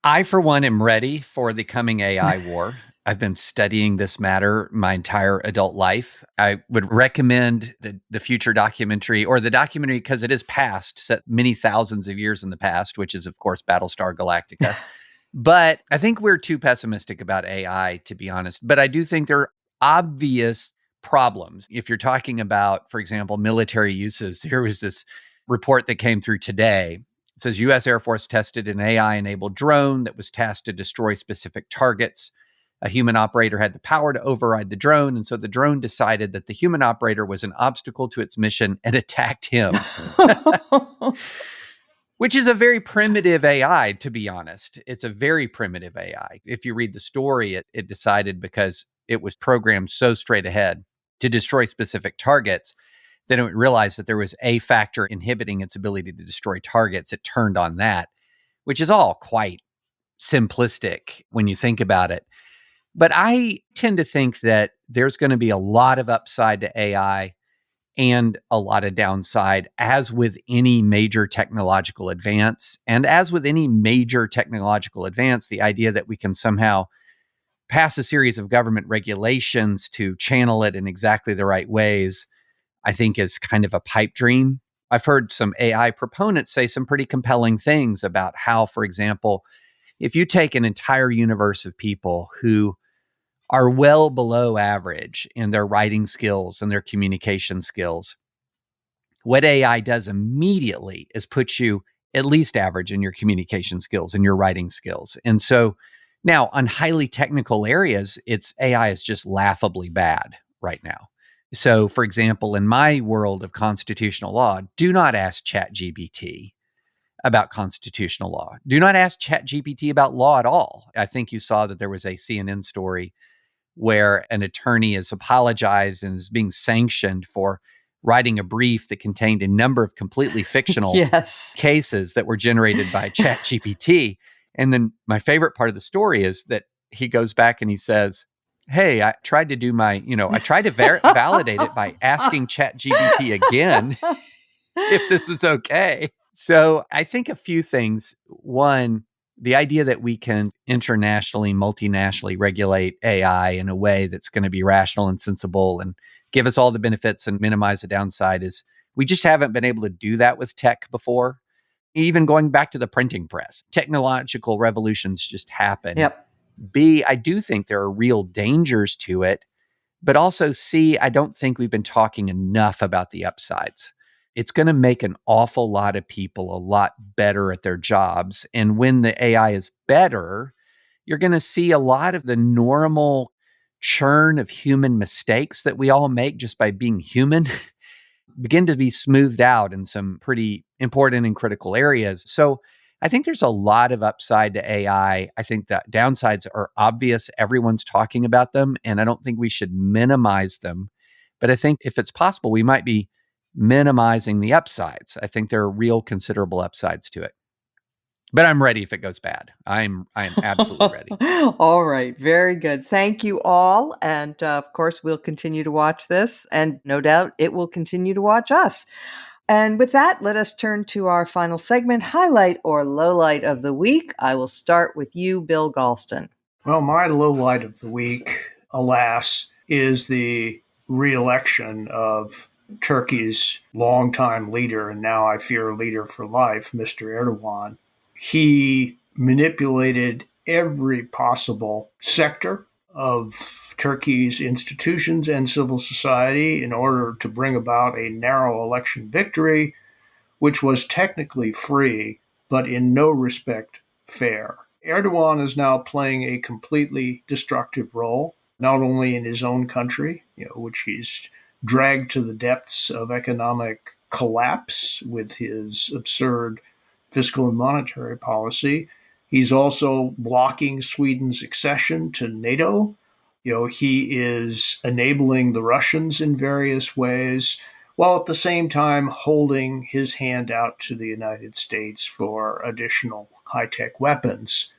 I, for one, am ready for the coming AI war. I've been studying this matter my entire adult life. I would recommend the future documentary, or the documentary, because it is past, set many thousands of years in the past, which is, of course, Battlestar Galactica. But I think we're too pessimistic about AI, to be honest. But I do think there are obvious problems. If you're talking about, for example, military uses, there was this report that came through today. It says U.S. Air Force tested an AI-enabled drone that was tasked to destroy specific targets. A human operator had the power to override the drone, and so the drone decided that the human operator was an obstacle to its mission and attacked him. Which is a very primitive AI, to be honest. It's a very primitive AI. If you read the story, it decided, because it was programmed so straight ahead to destroy specific targets, that it realized that there was a factor inhibiting its ability to destroy targets. It turned on that, which is all quite simplistic when you think about it. But I tend to think that there's going to be a lot of upside to AI and a lot of downside, as with any major technological advance. And as with any major technological advance, the idea that we can somehow pass a series of government regulations to channel it in exactly the right ways, I think is kind of a pipe dream. I've heard some AI proponents say some pretty compelling things about how, for example, if you take an entire universe of people who are well below average in their writing skills and their communication skills. What AI does immediately is put you at least average in your communication skills and your writing skills. And so now on highly technical areas, AI is just laughably bad right now. So for example, in my world of constitutional law, do not ask ChatGPT about constitutional law. Do not ask ChatGPT about law at all. I think you saw that there was a CNN story where an attorney has apologized and is being sanctioned for writing a brief that contained a number of completely fictional Yes. cases that were generated by ChatGPT. And then my favorite part of the story is that he goes back and he says, hey, I tried to do I tried to validate it by asking ChatGPT again if this was okay. So I think a few things. One, the idea that we can internationally, multinationally regulate AI in a way that's going to be rational and sensible and give us all the benefits and minimize the downside is we just haven't been able to do that with tech before. Even going back to the printing press, technological revolutions just happen. Yep. B, I do think there are real dangers to it, but also C, I don't think we've been talking enough about the upsides. It's going to make an awful lot of people a lot better at their jobs. And when the AI is better, you're going to see a lot of the normal churn of human mistakes that we all make just by being human begin to be smoothed out in some pretty important and critical areas. So I think there's a lot of upside to AI. I think that downsides are obvious. Everyone's talking about them, and I don't think we should minimize them. But I think if it's possible, we might be minimizing the upsides. I think there are real considerable upsides to it. But I'm ready if it goes bad. I'm absolutely ready. All right. Very good. Thank you all. And of course, we'll continue to watch this. And no doubt it will continue to watch us. And with that, let us turn to our final segment, highlight or lowlight of the week. I will start with you, Bill Galston. Well, my lowlight of the week, alas, is the re-election of Turkey's longtime leader, and now I fear leader for life, Mr. Erdogan. He manipulated every possible sector of Turkey's institutions and civil society in order to bring about a narrow election victory, which was technically free, but in no respect fair. Erdogan is now playing a completely destructive role, not only in his own country, which he's dragged to the depths of economic collapse with his absurd fiscal and monetary policy. He's also blocking Sweden's accession to NATO. He is enabling the Russians in various ways, while at the same time holding his hand out to the United States for additional high-tech weapons.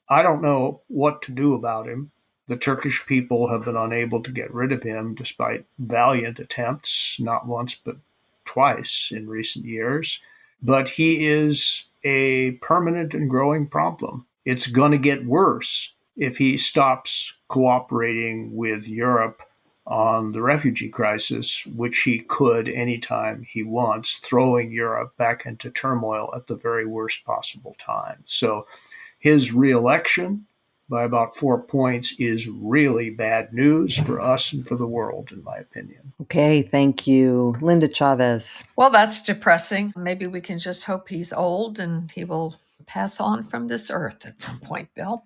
I don't know what to do about him. The Turkish people have been unable to get rid of him despite valiant attempts, not once but twice in recent years. But he is a permanent and growing problem. It's going to get worse if he stops cooperating with Europe on the refugee crisis, which he could anytime he wants, throwing Europe back into turmoil at the very worst possible time. So his re-election by about 4 points is really bad news for us and for the world, in my opinion. Okay, thank you. Linda Chavez. Well, that's depressing. Maybe we can just hope he's old and he will pass on from this earth at some point, Bill.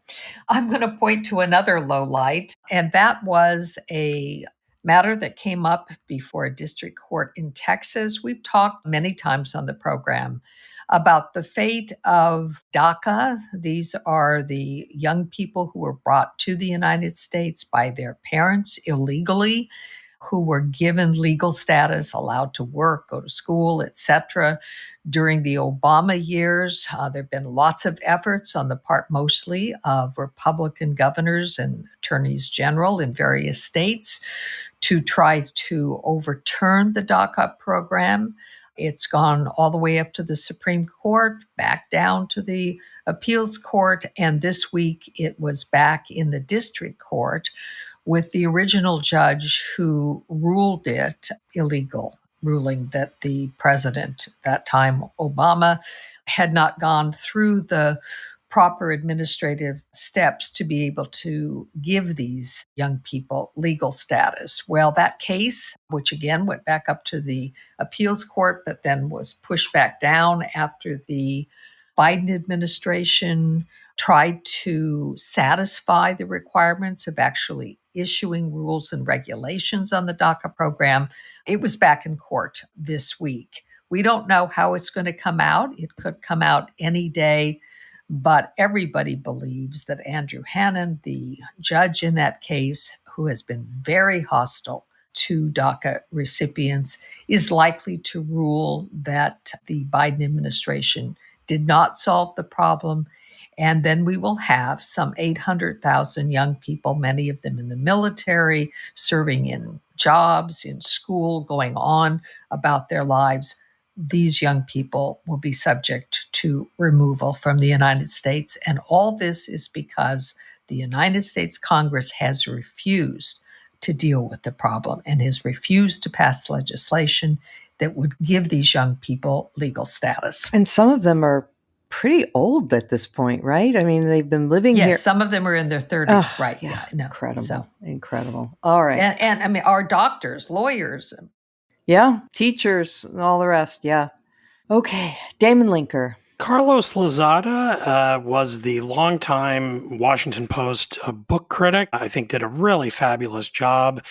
I'm going to point to another low light, and that was a matter that came up before a district court in Texas. We've talked many times on the program about the fate of DACA. These are the young people who were brought to the United States by their parents illegally, who were given legal status, allowed to work, go to school, etc. During the Obama years, there have been lots of efforts on the part mostly of Republican governors and attorneys general in various states to try to overturn the DACA program. It's gone all the way up to the Supreme Court, back down to the appeals court, and this week it was back in the district court with the original judge who ruled it illegal, ruling that the president, that time Obama, had not gone through the proper administrative steps to be able to give these young people legal status. Well, that case, which again went back up to the appeals court, but then was pushed back down after the Biden administration tried to satisfy the requirements of actually issuing rules and regulations on the DACA program. It was back in court this week. We don't know how it's going to come out. It could come out any day, but everybody believes that Andrew Hannon, the judge in that case, who has been very hostile to DACA recipients, is likely to rule that the Biden administration did not solve the problem. And then we will have some 800,000 young people, many of them in the military, serving in jobs, in school, going on about their lives. These young people will be subject to removal from the United States. And all this is because the United States Congress has refused to deal with the problem and has refused to pass legislation that would give these young people legal status. And some of them are pretty old at this point, right? I mean, they've been living here. Yes, some of them are in their 30s, right? Yeah, no, incredible, incredible. All right. And I mean, our doctors, lawyers. Yeah, teachers, and all the rest, yeah. Okay, Damon Linker. Carlos Lozada was the longtime Washington Post book critic. I think did a really fabulous job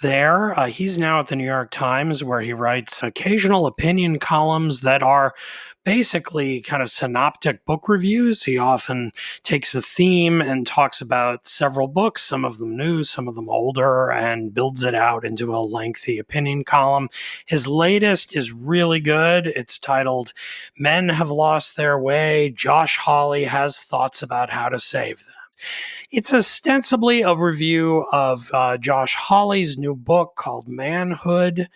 there. He's now at the New York Times, where he writes occasional opinion columns that are basically kind of synoptic book reviews. He often takes a theme and talks about several books, some of them new, some of them older, and builds it out into a lengthy opinion column. His latest is really good. It's titled Men Have Lost Their Way. Josh Hawley has thoughts about how to save them. It's ostensibly a review of Josh Hawley's new book called Manhood: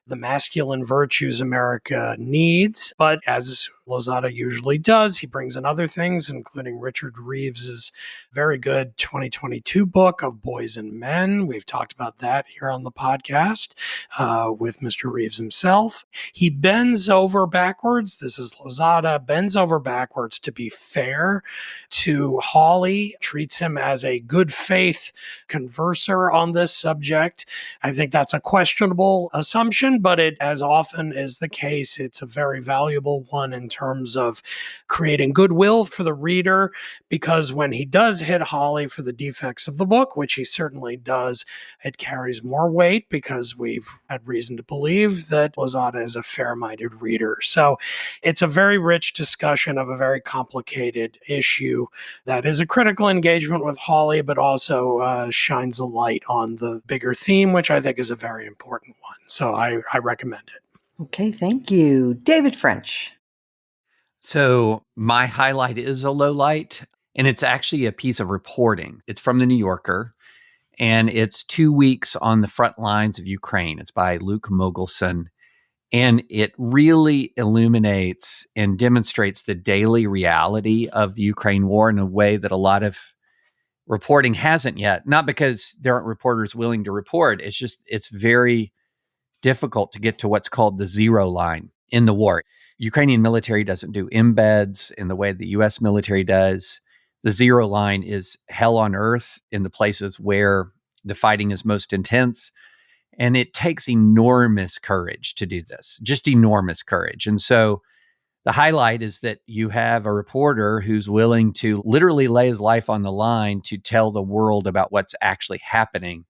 The Masculine Virtues America Needs. But as Lozada usually does, he brings in other things, including Richard Reeves's very good 2022 book of Boys and Men. We've talked about that here on the podcast with Mr. Reeves himself. He bends over backwards. This is Lozada, bends over backwards to be fair to Hawley, treats him as a good faith converser on this subject. I think that's a questionable assumption, but it, as often is the case, it's a very valuable one in terms of creating goodwill for the reader, because when he does hit Hawley for the defects of the book, which he certainly does, it carries more weight because we've had reason to believe that Lozada is a fair-minded reader. So it's a very rich discussion of a very complicated issue that is a critical engagement with Hawley, but also shines a light on the bigger theme, which I think is a very important one. So I recommend it. Okay, thank you. David French. So my highlight is a low light, and it's actually a piece of reporting. It's from the New Yorker, and it's 2 weeks on the front lines of Ukraine. It's by Luke Mogelson, and it really illuminates and demonstrates the daily reality of the Ukraine war in a way that a lot of reporting hasn't yet. Not because there aren't reporters willing to report. It's just, it's very difficult to get to what's called the zero line in the war. Ukrainian military doesn't do embeds in the way the US military does. The zero line is hell on earth in the places where the fighting is most intense. And it takes enormous courage to do this, just enormous courage. And so the highlight is that you have a reporter who's willing to literally lay his life on the line to tell the world about what's actually happening.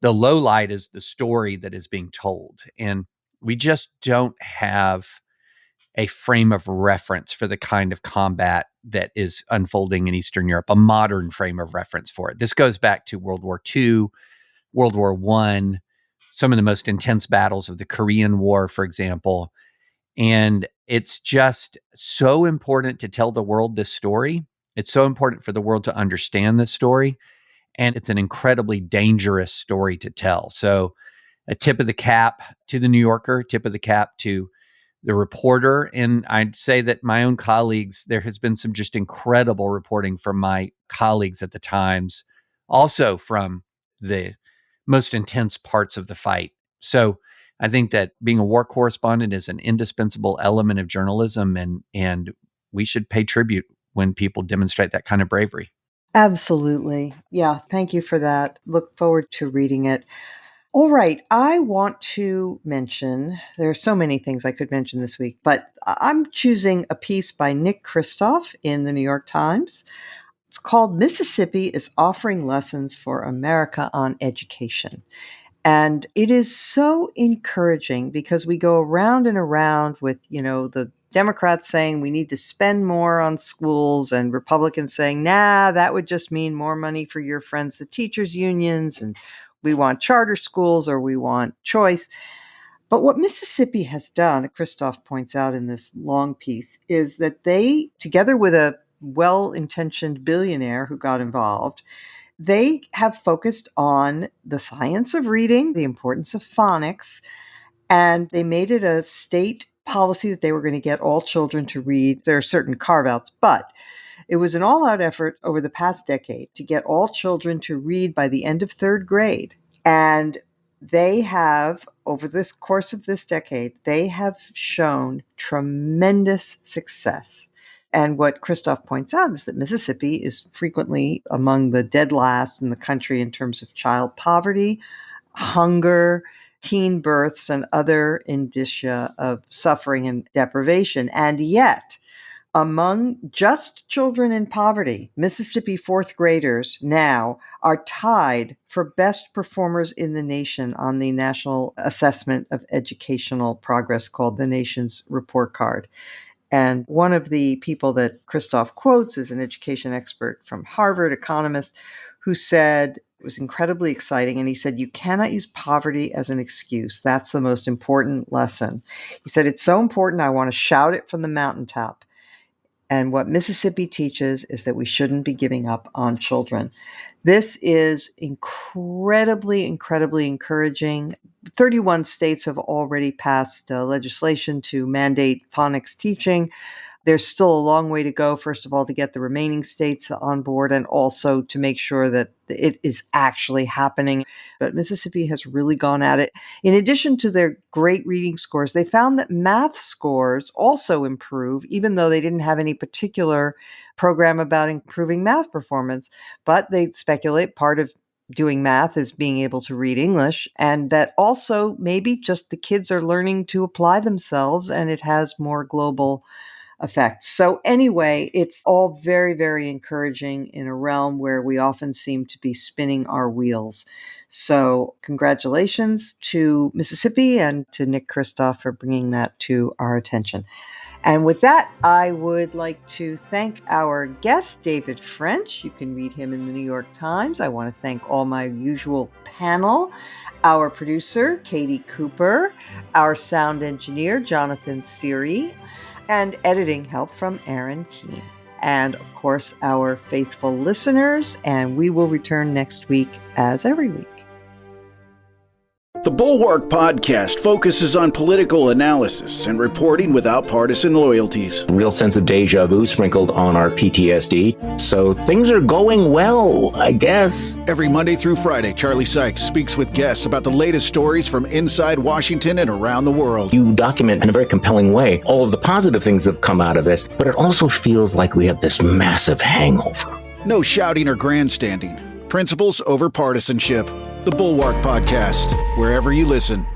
The low light is the story that is being told. And we just don't have a frame of reference for the kind of combat that is unfolding in Eastern Europe, a modern frame of reference for it. This goes back to World War II, World War I, some of the most intense battles of the Korean War, for example. And it's just so important to tell the world this story. It's so important for the world to understand this story. And it's an incredibly dangerous story to tell. So a tip of the cap to the New Yorker, tip of the cap to the reporter. And I'd say that my own colleagues, there has been some just incredible reporting from my colleagues at the Times, also from the most intense parts of the fight. So I think that being a war correspondent is an indispensable element of journalism, and we should pay tribute when people demonstrate that kind of bravery. Absolutely. Yeah, thank you for that. Look forward to reading it. All right, I want to mention, there are so many things I could mention this week, but I'm choosing a piece by Nick Kristof in the New York Times. It's called Mississippi is Offering Lessons for America on Education. And it is so encouraging because we go around and around with, the Democrats saying we need to spend more on schools and Republicans saying, nah, that would just mean more money for your friends, the teachers' unions, and we want charter schools or we want choice. But what Mississippi has done, Kristof points out in this long piece, is that they, together with a well-intentioned billionaire who got involved, they have focused on the science of reading, the importance of phonics, and they made it a state policy that they were going to get all children to read. There are certain carve-outs, but it was an all-out effort over the past decade to get all children to read by the end of third grade. And they have, over this course of this decade, they have shown tremendous success. And what Kristof points out is that Mississippi is frequently among the dead last in the country in terms of child poverty, hunger, teen births, and other indicia of suffering and deprivation. And yet, among just children in poverty, Mississippi fourth graders now are tied for best performers in the nation on the National Assessment of Educational Progress called the Nation's Report Card. And one of the people that Kristof quotes is an education expert from Harvard, economist, who said it was incredibly exciting. And he said, you cannot use poverty as an excuse. That's the most important lesson. He said, it's so important, I want to shout it from the mountaintop. And what Mississippi teaches is that we shouldn't be giving up on children. This is incredibly, incredibly encouraging. 31 states have already passed legislation to mandate phonics teaching. There's still a long way to go, first of all, to get the remaining states on board and also to make sure that it is actually happening. But Mississippi has really gone at it. In addition to their great reading scores, they found that math scores also improve, even though they didn't have any particular program about improving math performance. But they speculate part of doing math is being able to read English, and that also maybe just the kids are learning to apply themselves and it has more global effects. So anyway, it's all very, very encouraging in a realm where we often seem to be spinning our wheels. So congratulations to Mississippi and to Nick Kristof for bringing that to our attention. And with that, I would like to thank our guest, David French. You can read him in the New York Times. I want to thank all my usual panel, our producer, Katie Cooper, our sound engineer, Jonathan Siri, and editing help from Aaron Keene. And of course, our faithful listeners, and we will return next week as every week. The Bulwark Podcast focuses on political analysis and reporting without partisan loyalties. A real sense of deja vu sprinkled on our PTSD. So things are going well, I guess. Every Monday through Friday, Charlie Sykes speaks with guests about the latest stories from inside Washington and around the world. You document in a very compelling way all of the positive things that have come out of this, but it also feels like we have this massive hangover. No shouting or grandstanding. Principles over partisanship. The Bulwark Podcast, wherever you listen.